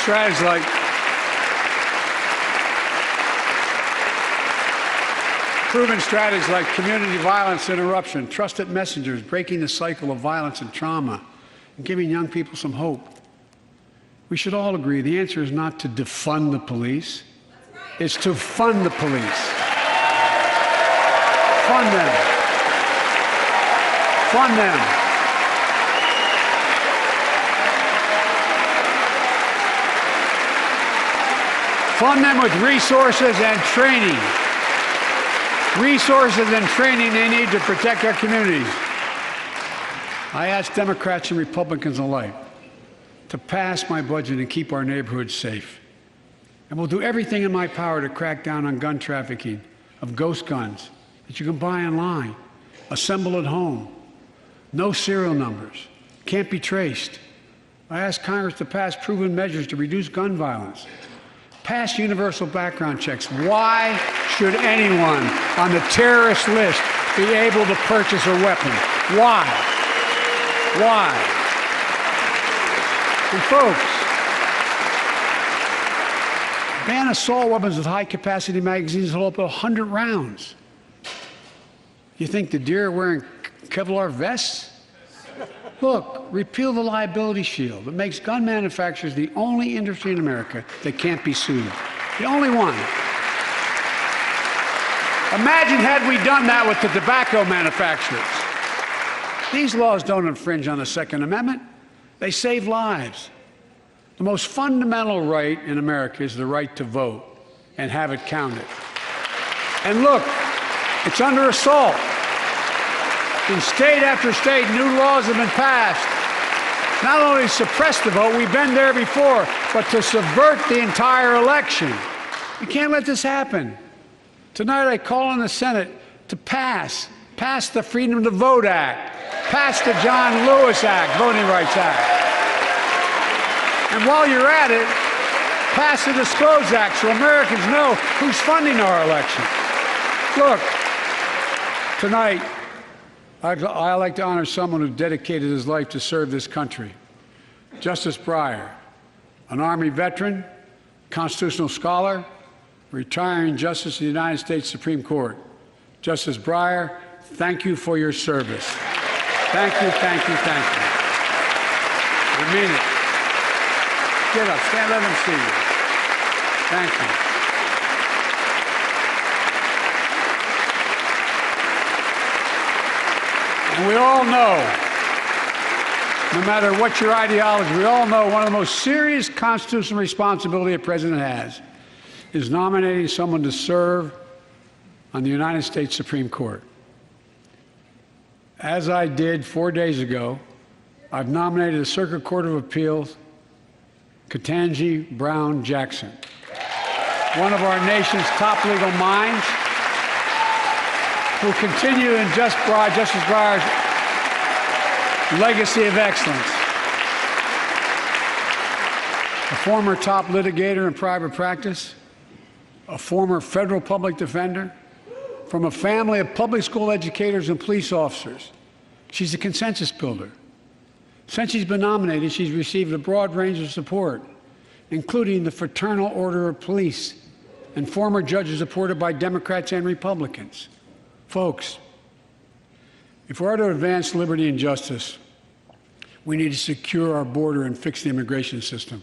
strategies like community violence interruption, trusted messengers, breaking the cycle of violence and trauma, and giving young people some hope. We should all agree the answer is not to defund the police, it's to fund the police. Fund them. Fund them. Fund them with resources and training. Resources and training they need to protect our communities. I ask Democrats and Republicans alike to pass my budget and keep our neighborhoods safe. And we'll do everything in my power to crack down on gun trafficking of ghost guns that you can buy online, assemble at home, no serial numbers, can't be traced. I ask Congress to pass proven measures to reduce gun violence. Pass universal background checks. Why should anyone on the terrorist list be able to purchase a weapon? Why? Why? And folks, ban assault weapons with high-capacity magazines that hold up to 100 rounds. You think the deer are wearing Kevlar vests? Look, repeal the liability shield that makes gun manufacturers the only industry in America that can't be sued. The only one. Imagine had we done that with the tobacco manufacturers. These laws don't infringe on the Second Amendment. They save lives. The most fundamental right in America is the right to vote and have it counted. And look, it's under assault. In state after state, new laws have been passed. Not only to suppress the vote, we've been there before, but to subvert the entire election. We can't let this happen. Tonight I call on the Senate to pass Pass the Freedom to Vote Act. Pass the John Lewis Act, Voting Rights Act. And while you're at it, pass the Disclose Act so Americans know who's funding our elections. Look, tonight, I'd like to honor someone who dedicated his life to serve this country. Justice Breyer, an Army veteran, constitutional scholar, retiring Justice of the United States Supreme Court. Justice Breyer, thank you for your service. Thank you, thank you, thank you. I mean it. Get up, stand, let them see you. Thank you. And we all know, no matter what your ideology, we all know one of the most serious constitutional responsibility a president has is nominating someone to serve on the United States Supreme Court. As I did 4 days ago, I've nominated the Circuit Court of Appeals, Ketanji Brown Jackson, one of our nation's top legal minds, who continue in Justice Breyer's legacy of excellence. A former top litigator in private practice, a former federal public defender, from a family of public school educators and police officers. She's a consensus builder. Since she's been nominated, she's received a broad range of support, including the Fraternal Order of Police and former judges supported by Democrats and Republicans. Folks, if we are to advance liberty and justice, we need to secure our border and fix the immigration system.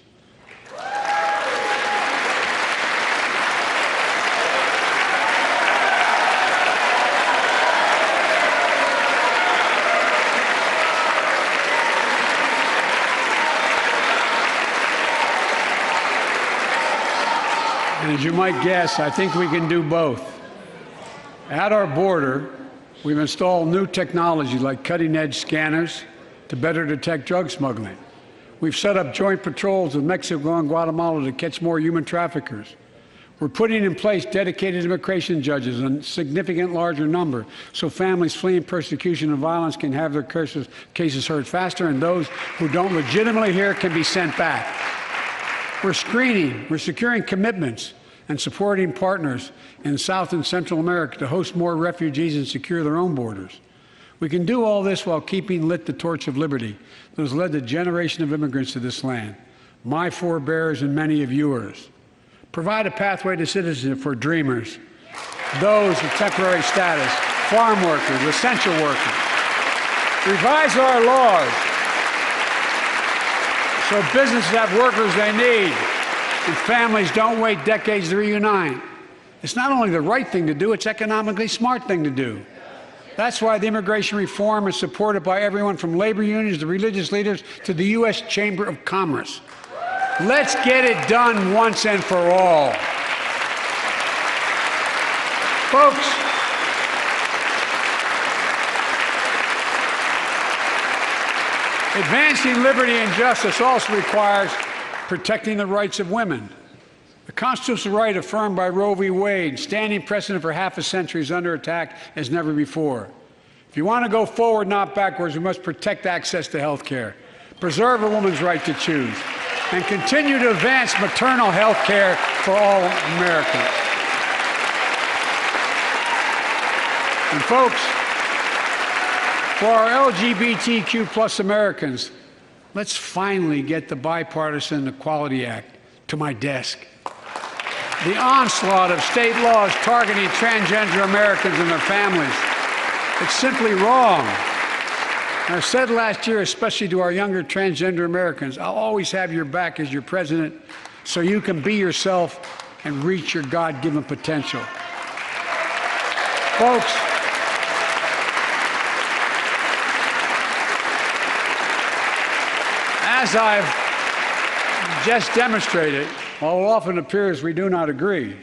And as you might guess, I think we can do both. At our border, we've installed new technology like cutting-edge scanners to better detect drug smuggling. We've set up joint patrols with Mexico and Guatemala to catch more human traffickers. We're putting in place dedicated immigration judges in a significant larger number so families fleeing persecution and violence can have their cases heard faster, and those who don't legitimately hear can be sent back. We're screening, we're securing commitments and supporting partners in South and Central America to host more refugees and secure their own borders. We can do all this while keeping lit the torch of liberty that has led a generation of immigrants to this land, my forebears and many of yours. Provide a pathway to citizenship for dreamers, those with temporary status, farm workers, essential workers. Revise our laws so businesses have workers they need and families don't wait decades to reunite. It's not only the right thing to do, it's economically smart thing to do. That's why the immigration reform is supported by everyone from labor unions to religious leaders to the U.S. Chamber of Commerce. Let's get it done once and for all. Folks, advancing liberty and justice also requires protecting the rights of women. The constitutional right affirmed by Roe v. Wade, standing precedent for half a century, is under attack as never before. If you want to go forward, not backwards, we must protect access to health care, preserve a woman's right to choose, and continue to advance maternal health care for all Americans. And folks, for our LGBTQ+ Americans, let's finally get the Bipartisan Equality Act to my desk. The onslaught of state laws targeting transgender Americans and their families, it's simply wrong. And I said last year, especially to our younger transgender Americans, I'll always have your back as your president so you can be yourself and reach your God-given potential. Folks, as I've just demonstrated, while it often appears we do not agree,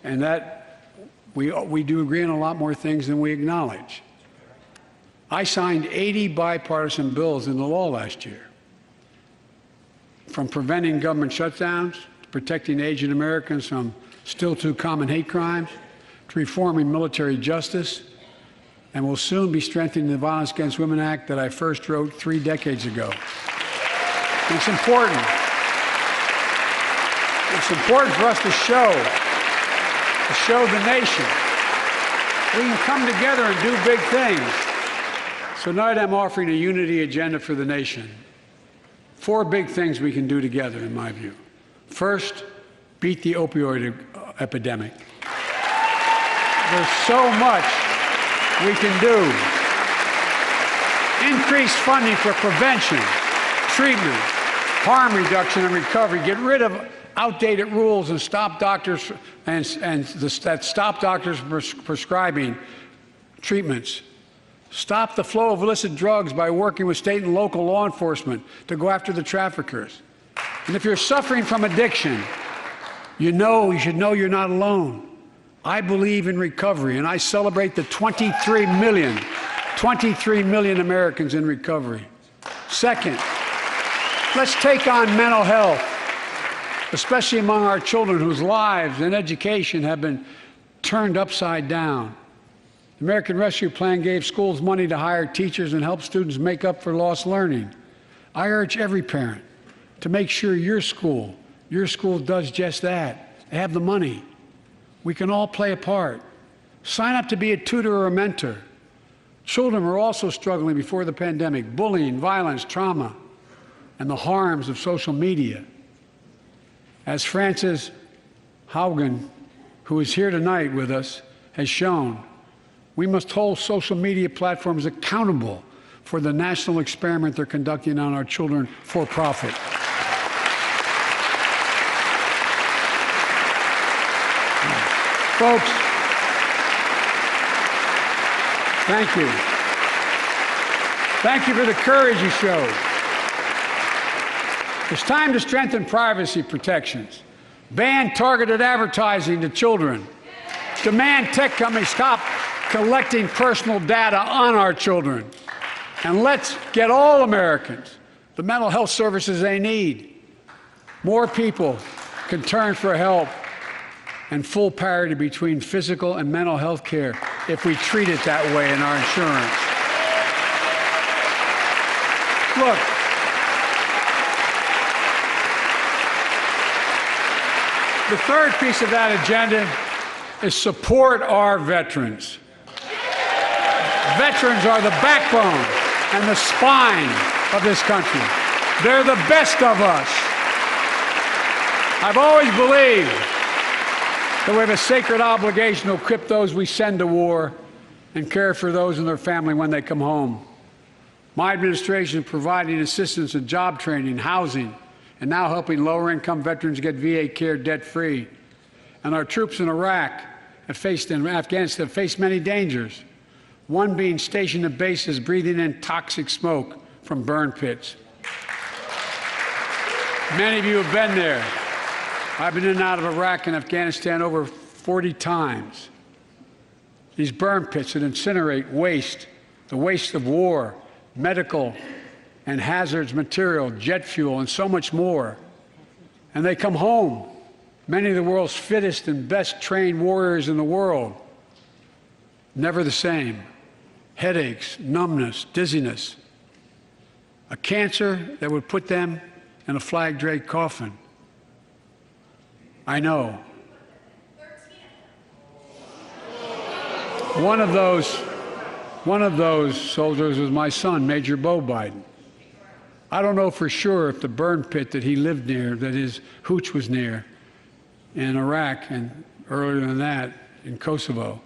and that we do agree on a lot more things than we acknowledge. I signed 80 bipartisan bills into law last year, from preventing government shutdowns, to protecting Asian Americans from still too common hate crimes, to reforming military justice, and will soon be strengthening the Violence Against Women Act that I first wrote 3 decades ago. And it's important. It's important for us to show the nation we can come together and do big things. So tonight I'm offering a unity agenda for the nation. 4 big things we can do together, in my view. First, beat the opioid epidemic. There's so much we can do. Increase funding for prevention, treatment, harm reduction, and recovery. Get rid of outdated rules and stop doctors stop doctors prescribing treatments. Stop the flow of illicit drugs by working with state and local law enforcement to go after the traffickers. And if you're suffering from addiction, you should know you're not alone. I believe in recovery, and I celebrate the 23 million Americans in recovery. Second, let's take on mental health, especially among our children whose lives and education have been turned upside down. The American Rescue Plan gave schools money to hire teachers and help students make up for lost learning. I urge every parent to make sure your school does just that. They have the money. We can all play a part. Sign up to be a tutor or a mentor. Children were also struggling before the pandemic: bullying, violence, trauma, and the harms of social media. As Frances Haugen, who is here tonight with us, has shown, we must hold social media platforms accountable for the national experiment they're conducting on our children for profit. Folks, thank you. Thank you for the courage you showed. It's time to strengthen privacy protections, ban targeted advertising to children, demand tech companies stop collecting personal data on our children, and let's get all Americans the mental health services they need. More people can turn for help and full parity between physical and mental health care if we treat it that way in our insurance. Look, the third piece of that agenda is support our veterans. Veterans are the backbone and the spine of this country. They're the best of us. I've always believed that we have a sacred obligation to equip those we send to war and care for those and their family when they come home. My administration is providing assistance in job training, housing, and now helping lower-income veterans get VA care debt-free. And our troops in Iraq and Afghanistan have faced many dangers, one being stationed at bases breathing in toxic smoke from burn pits. Many of you have been there. I've been in and out of Iraq and Afghanistan over 40 times. These burn pits that incinerate waste, the waste of war, medical and hazardous material, jet fuel, and so much more. And they come home, many of the world's fittest and best trained warriors in the world. Never the same. Headaches, numbness, dizziness. A cancer that would put them in a flag-draped coffin. I know. One of those soldiers was my son, Major Bo Biden. I don't know for sure if the burn pit that he lived near, that his hooch was near, in Iraq and earlier than that in Kosovo,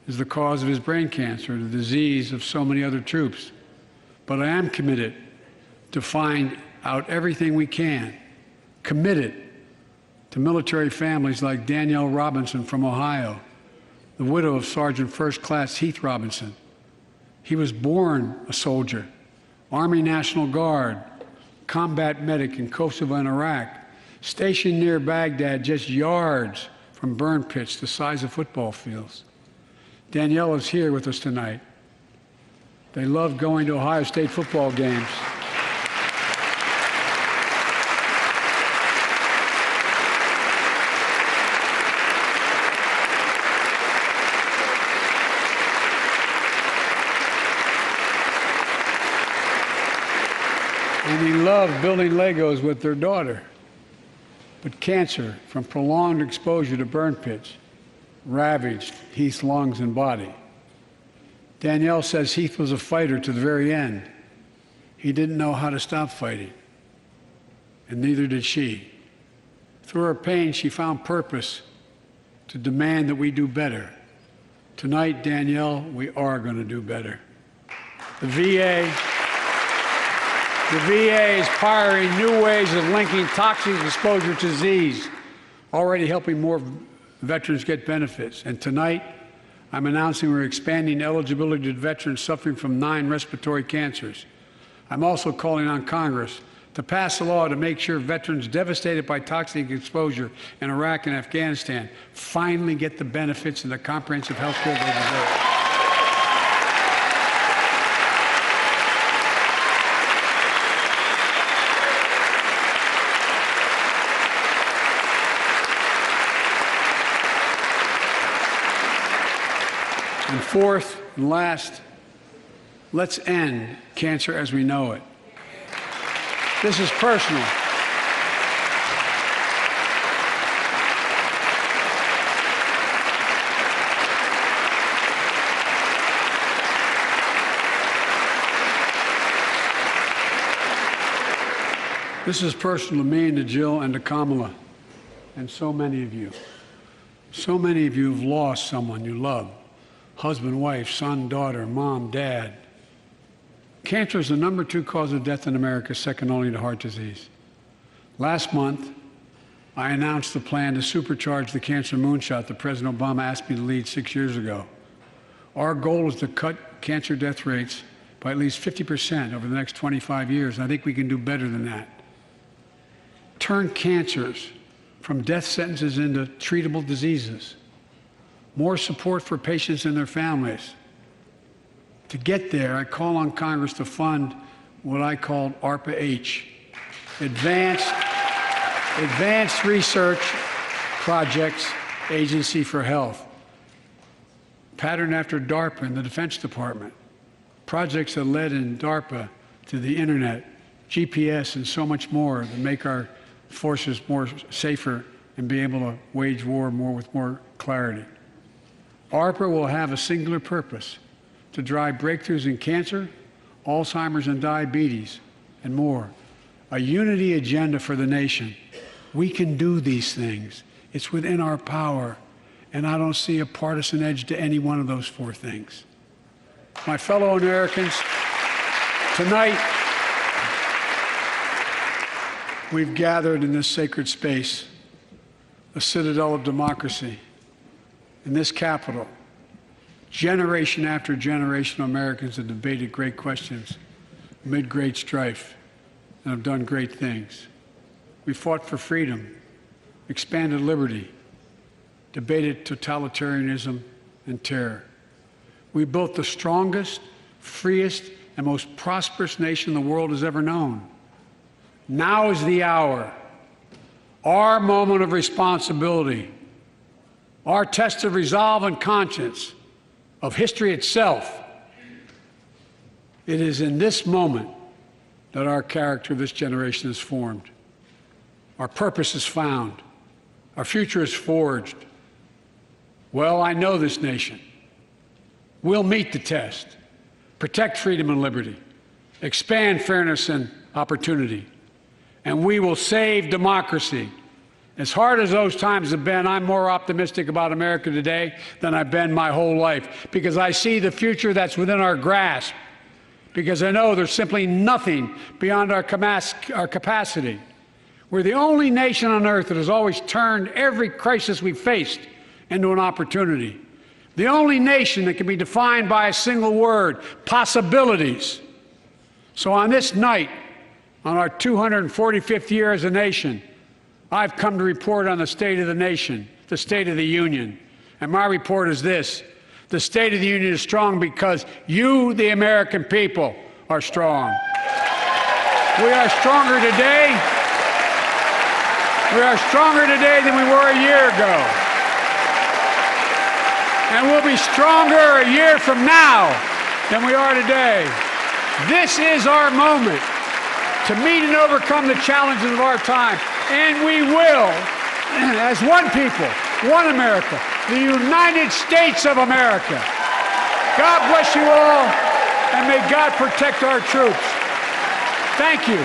is the cause of his brain cancer, the disease of so many other troops. But I am committed to find out everything we can, committed to military families like Danielle Robinson from Ohio, the widow of Sergeant First Class Heath Robinson. He was born a soldier, Army National Guard, combat medic in Kosovo and Iraq, stationed near Baghdad, just yards from burn pits the size of football fields. Danielle is here with us tonight. They love going to Ohio State football games. He loved building Legos with their daughter. But cancer from prolonged exposure to burn pits ravaged Heath's lungs and body. Danielle says Heath was a fighter to the very end. He didn't know how to stop fighting, and neither did she. Through her pain, she found purpose to demand that we do better. Tonight, Danielle, we are going to do better. The VA is pioneering new ways of linking toxic exposure to disease, already helping more veterans get benefits. And tonight, I'm announcing we're expanding eligibility to veterans suffering from 9 respiratory cancers. I'm also calling on Congress to pass a law to make sure veterans devastated by toxic exposure in Iraq and Afghanistan finally get the benefits and the comprehensive health care they deserve. And fourth and last, let's end cancer as we know it. This is personal. This is personal to me and to Jill and to Kamala and so many of you. So many of you have lost someone you love. Husband, wife, son, daughter, mom, dad. Cancer is the #2 cause of death in America, second only to heart disease. Last month, I announced the plan to supercharge the cancer moonshot that President Obama asked me to lead 6 years ago. Our goal is to cut cancer death rates by at least 50% over the next 25 years, and I think we can do better than that. Turn cancers from death sentences into treatable diseases. More support for patients and their families. To get there, I call on Congress to fund what I call ARPA-H, Advanced Research Projects Agency for Health, patterned after DARPA and the Defense Department. Projects that led in DARPA to the internet, GPS, and so much more to make our forces more safer and be able to wage war with more clarity. ARPA will have a singular purpose: to drive breakthroughs in cancer, Alzheimer's and diabetes, and more. A unity agenda for the nation. We can do these things. It's within our power, and I don't see a partisan edge to any one of those 4 things. My fellow Americans, tonight we've gathered in this sacred space, a citadel of democracy, in this Capitol. Generation after generation of Americans have debated great questions amid great strife and have done great things. We fought for freedom, expanded liberty, debated totalitarianism and terror. We built the strongest, freest, and most prosperous nation the world has ever known. Now is the hour, our moment of responsibility, our test of resolve and conscience, of history itself. It is in this moment that our character of this generation is formed. Our purpose is found. Our future is forged. Well, I know this nation. We'll meet the test, protect freedom and liberty, expand fairness and opportunity, and we will save democracy. As hard as those times have been, I'm more optimistic about America today than I've been my whole life, because I see the future that's within our grasp, because I know there's simply nothing beyond our capacity. We're the only nation on earth that has always turned every crisis we've faced into an opportunity. The only nation that can be defined by a single word: possibilities. So on this night, on our 245th year as a nation, I've come to report on the state of the nation, the State of the Union. And my report is this: the State of the Union is strong because you, the American people, are strong. We are stronger today. We are stronger today than we were a year ago. And we'll be stronger a year from now than we are today. This is our moment. to meet and overcome the challenges of our time. And we will, as one people, one America, the United States of America. God bless you all, and may God protect our troops. Thank you.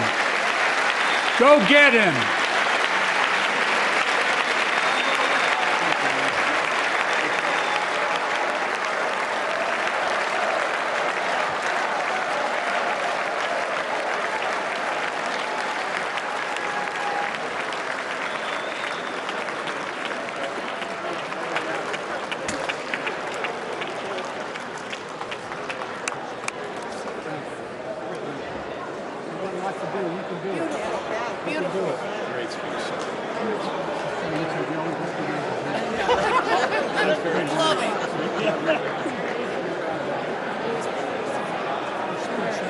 Go get him.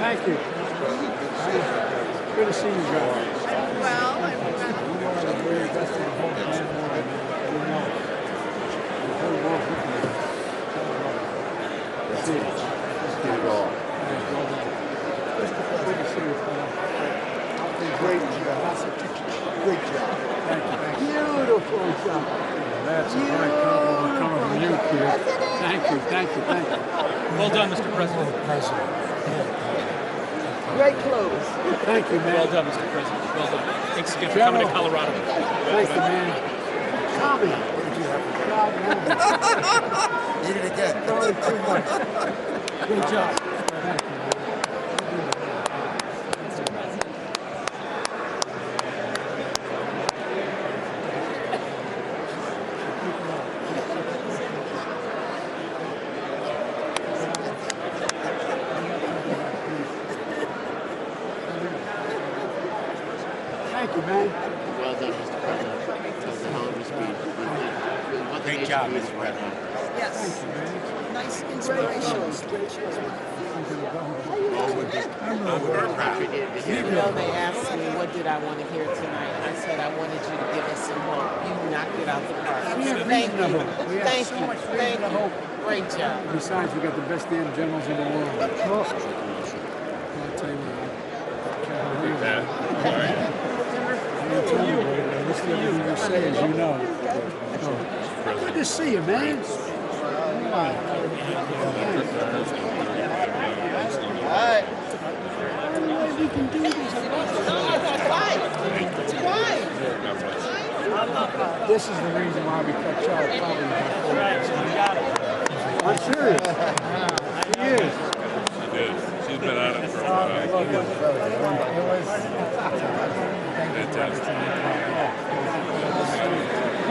Thank you. Good to see you guys.
Well,
Great job. Great job.
Thank you.
Beautiful job.
That's a great compliment coming from you, kid. Thank you, thank you, thank you.
Well done, Mr. President.
Great clothes.
Thank you, man.
Well done, Mr. President. Well done. Thanks again for coming to Colorado.
Thank you, man. Tommy.
Did it again.
Good job. Thank you, man.
Well done, Mr. President. That was a hell of a speech. Great job, Mr. President.
yes. Nice inspirational speech.
You know, they asked me, what did I want to hear tonight? I said, I wanted you to give us some hope. You knocked it out the park. Thank you. Thank you. Thank you. Great job.
Besides, we got the best damn generals in the world. I'll tell you what. Listen to everything you say, as you know. Good to see you, man. We can do this. This is the reason why we cut Charles probably I'm serious. She is.
She did. She's been at it for a while. Fantastic.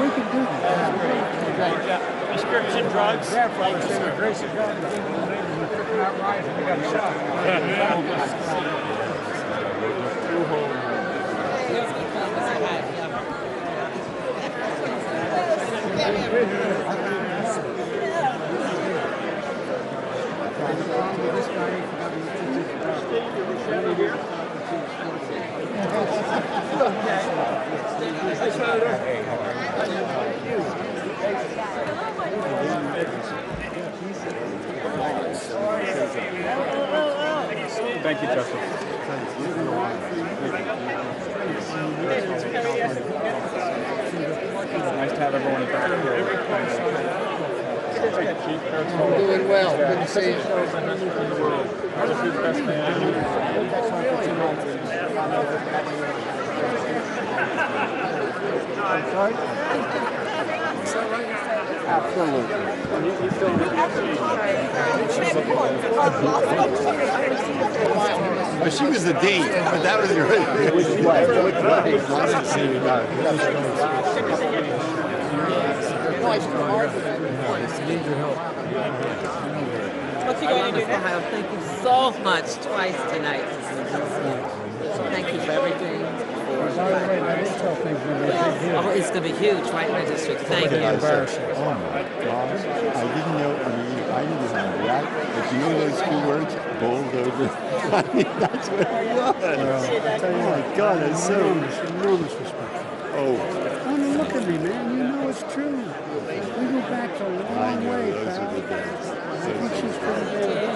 We can do this.
Prescription drugs.
Yeah, for the grace of God. We're freaking out right, and we got a shot.
Thank you, Justice. Nice to have everyone back here.
I'm doing well. Good to see you. Sorry? Absolutely.
But she was the dean. But that was your.
What you going to do? Ohio, thank you so much twice tonight. Thank you for everything. Oh, it's going to be huge, right in the district. Thank you.
Oh my gosh. I didn't know, I didn't even react, but you know those two words? Bulldozer. I mean, that's what it was. Oh my God, that's so.
Enormous respect.
Oh,
I mean, look at me, man. You know it's true. We go back a long way,
those
pal.
are the days.
I think she's pretty good.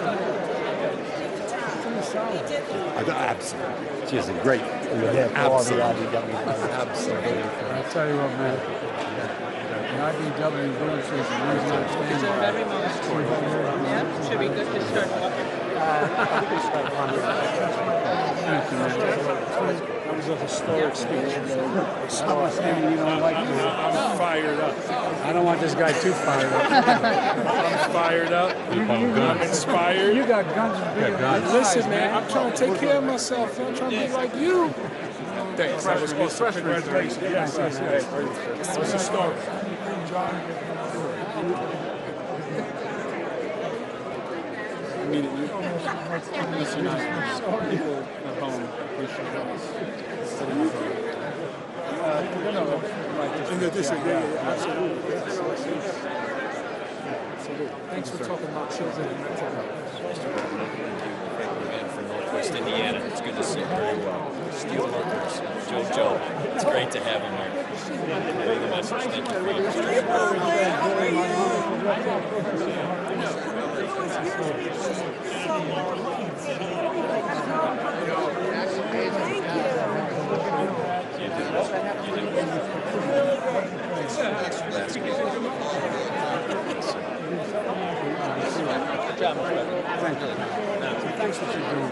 Pretty solid.
Absolutely. She's a great. Absolutely. Absolutely.
I'll tell you what, man. The IBW Village is the reason I'm standing by.
Yeah, should be good to start walking.
Thank you, man.
That was a historic speech.
Saying you don't like me.
I'm fired up.
I don't want this guy too fired up.
I'm fired up. I'm inspired.
You got guns and big guns.
Listen, man, I'm trying to take care of myself. I'm trying to be like you. Thanks. That was awesome. Congratulations. Yes, yes, yes. That was historic. I mean, listen, people at home appreciate us. Absolutely. Thanks for talking about children.
From Northwest Indiana. It's good to see you very well. Steel workers, Joe. It's great to have him here. Bring the message. Thank you for
Thanks for what you're doing.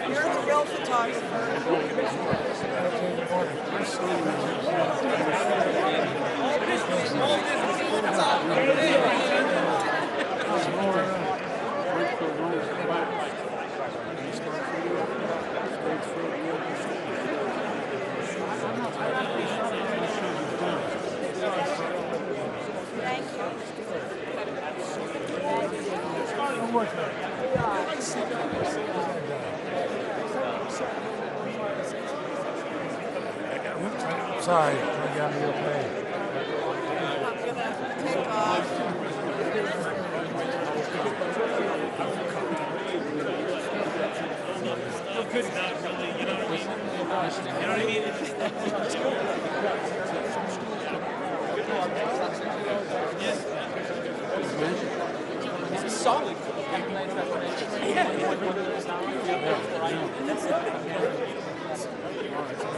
You're the real photographer.
Sorry, you got me okay.
I'm gonna take off.
good not really, you know what I mean? You know what I mean?
It's a solid.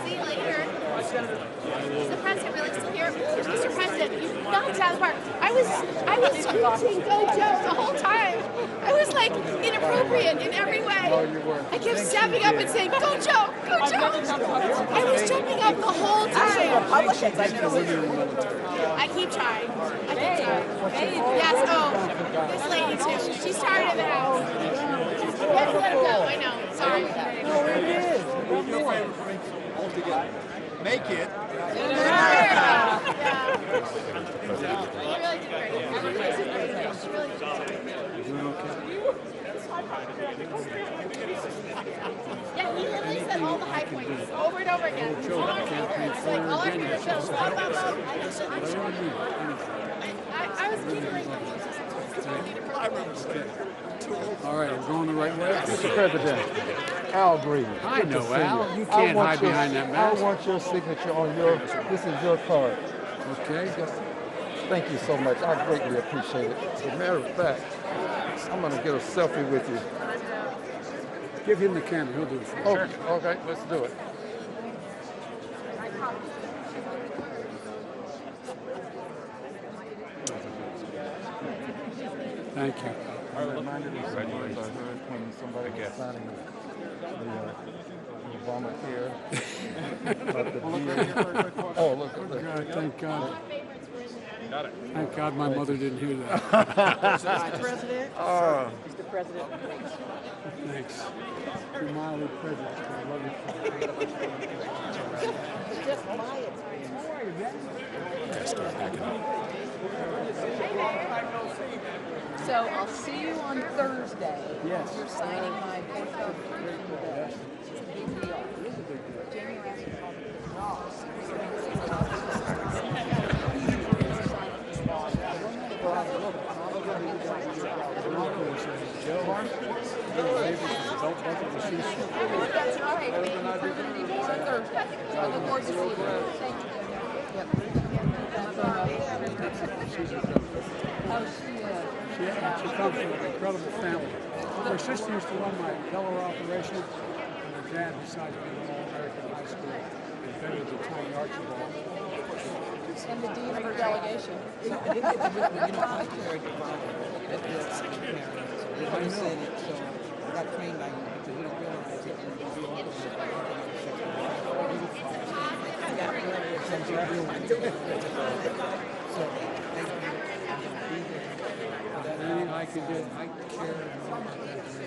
See you later. Is the president really still here? Mr. President, you knocked it out of the park. I was screeching "Go Joe" the whole time. I was like inappropriate in every way. I kept stepping up and saying "Go Joe, go Joe." I was jumping up the whole time. I keep trying. I keep trying. Yes. Oh, this lady too. She started in the house. You have to let her go. I know. Sorry.
Make it.
Yeah. You really did great. She really did Yeah, he literally said all the high points over and over again. He's like, all I hear is just blah, blah, blah. I was keeping right
All right, I'm going the right way.
Mr. President, Al Green.
I know, Al. You can't hide behind that
I
mask.
want your signature on your, this is your card.
Okay.
Thank you so much. I greatly appreciate it. As a matter of fact, I'm going to get a selfie with you.
Give him the camera. He'll do it for you.
Okay, let's do it.
Thank you.
I reminded me of some words I heard when somebody was signing the Obamacare. About the deal. Oh, look.
God, thank God. Thank God my mother didn't hear that.
Mr. President.
Mr. President.
Thanks. You're mildly privileged. I love you.
Just my time. So I'll see you on Thursday.
Yes.
You're signing my book of It's a big deal.
That's all right. Thank you. I look forward to seeing you. Thank you.
She comes from an incredible family. Her sister used to run my Delaware operation, and her dad decided to be an All-American high school and invented the Tony Archibald.
And the dean of her delegation.
Anything I can do, I care more about that than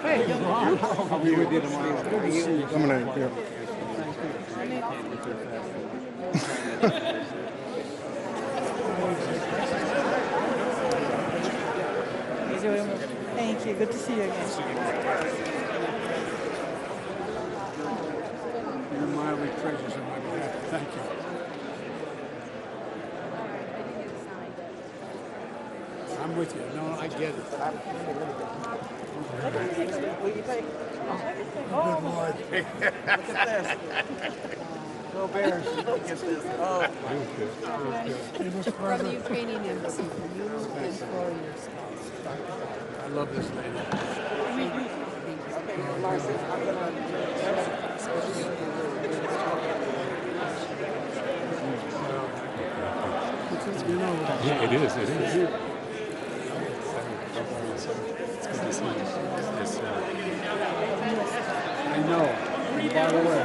Hey, I'll be with you tomorrow.
I'm gonna, yeah.
Thank you. Good to see you again.
You're mildly precious on my behalf. Thank you. I'm with you. No, I get it.
Good Lord.
Go Bears.
From the Ukrainian embassy for you and for your spouse.
I love this lady.
Yeah, it is. It is.
It's
good to see you. Yes, sir.
I know. And by the way,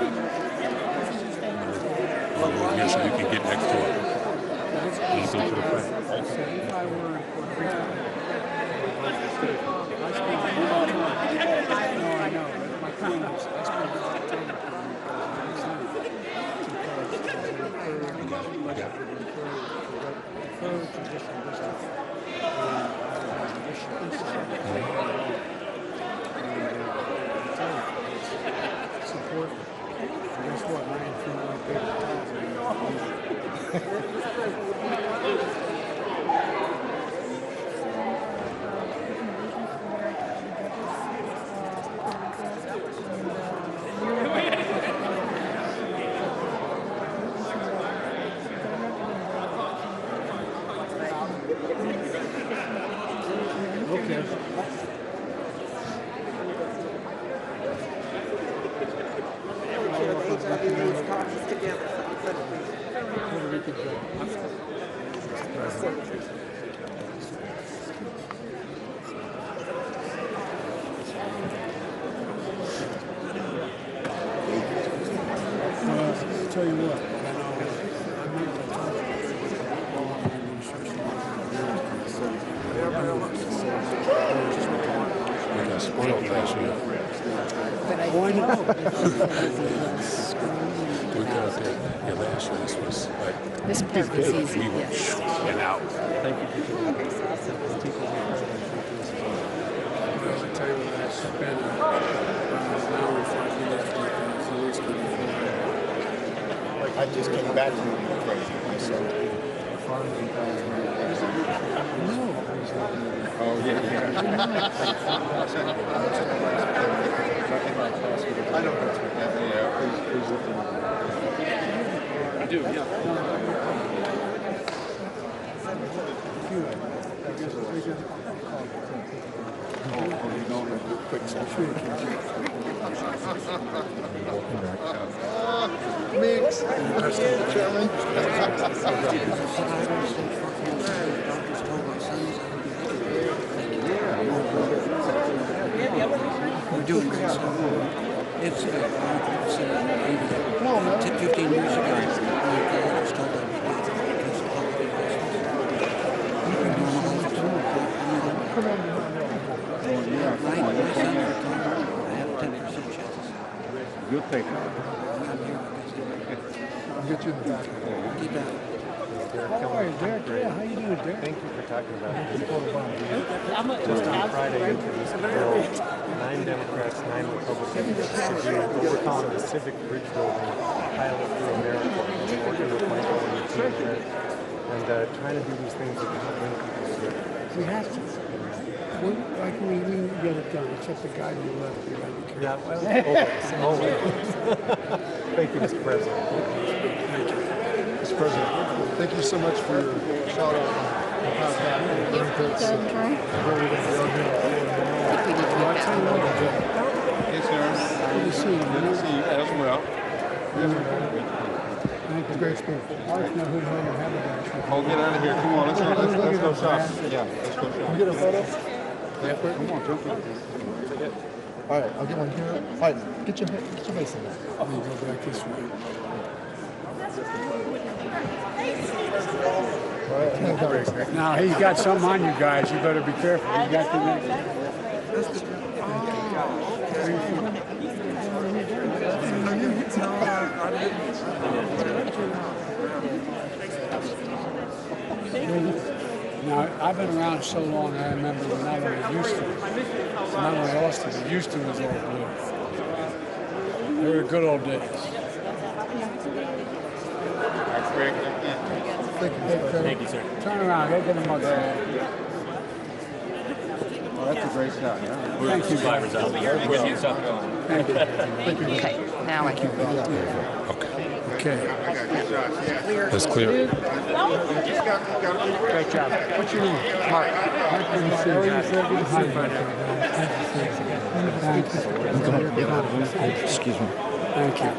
Here, so you can get next to it. You go to the front.
if I were in Puerto Rico, I spend a lot of time. No, I know. But my point is, I spend a lot of time support. Guess what? I ain't feeling like paper Okay. Tell you what,
We got spoiled last year.
why not?
We got there. Yeah, last year this was like
This part was easy.
we were and out.
Thank you. Well, I tell you what, I spent an hour reflecting after Zelensky before.
I just came back from Ukraine myself. Oh, yeah. I don't know. Yeah, please look at
I do, yeah.
you know, a quick session. Mix. Chairman.
We're doing great stuff. It's 15 years ago, I was told I was doing because of public investment. My son retired. I have 10% chances.
You'll take it.
I'm here because
I'll get you the back.
keep out.
Derek.
How are you, Derek? Yeah, how you doing, Derek?
Thank you for talking about this. Just on Friday, introduced the bill, 9 Democrats, 9 Republicans, to do what we're calling the civic bridge building pilot through America. We're working with Michael and the team there, and trying to do these things that can help bring people together.
We have to. Why can we get it done? Except the guy to the left. You gotta be careful.
Yeah, well, always. Thank you, Mr. President.
Mr. President, thank you so much for your shout out on the past back.
Yes, sir.
Good to see you.
Good to see you as well.
Thank you. Great speech. I like to know who's home and have a
Oh, get out of here. Come on, let's go shopping. Yeah, let's go shopping.
Can we get a photo?
Yeah, come on, jump in.
All right, I'll get one here. All right, get your face in there.
Let me go back this way.
All right.
Now, he's got something on you guys. You better be careful. You got to Now, I've been around so long, I remember when I was in Houston. Not only Austin, but Houston was all blue. They were good old days.
Thank you, sir.
Turn around, go get a mug.
Oh, that's a great shot, yeah.
Thank you,
Survivors out here. We'll get stuff going.
Thank you.
Okay, now I can.
Okay.
That's clear.
Great job. What's your name? Mark. Mark, good to see you. Hi, buddy. Thank you.
Excuse me.
Thank you.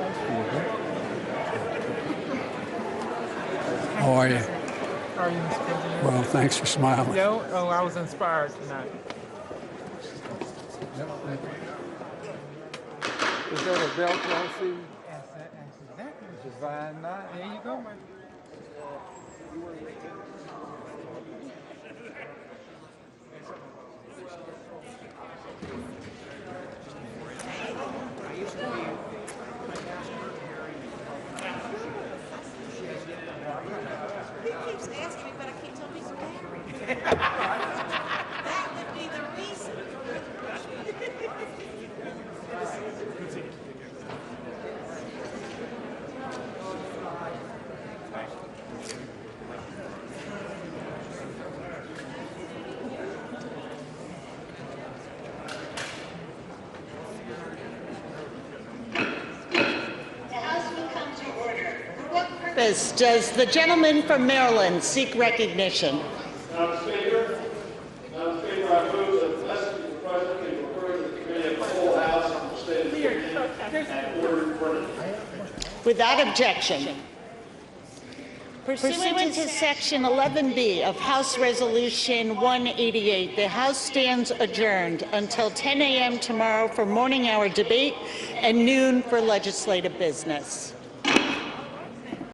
How are you?
How are you, Mr. President?
Well, thanks for smiling.
No, oh, I was inspired tonight.
Is that a belt, Chelsea?
That's exactly. There you go, man.
He keeps asking me, but I can't tell him he's married. That would be the reason.
Does the gentleman from Maryland seek recognition?
Madam Speaker, I move that the message of the President be referred to the Committee of the Full House on the State of the Union and ordered printed.
Without objection. Pursuant to Section 11B of House Resolution 188, the House stands adjourned until 10 a.m. tomorrow for morning hour debate and noon for legislative business.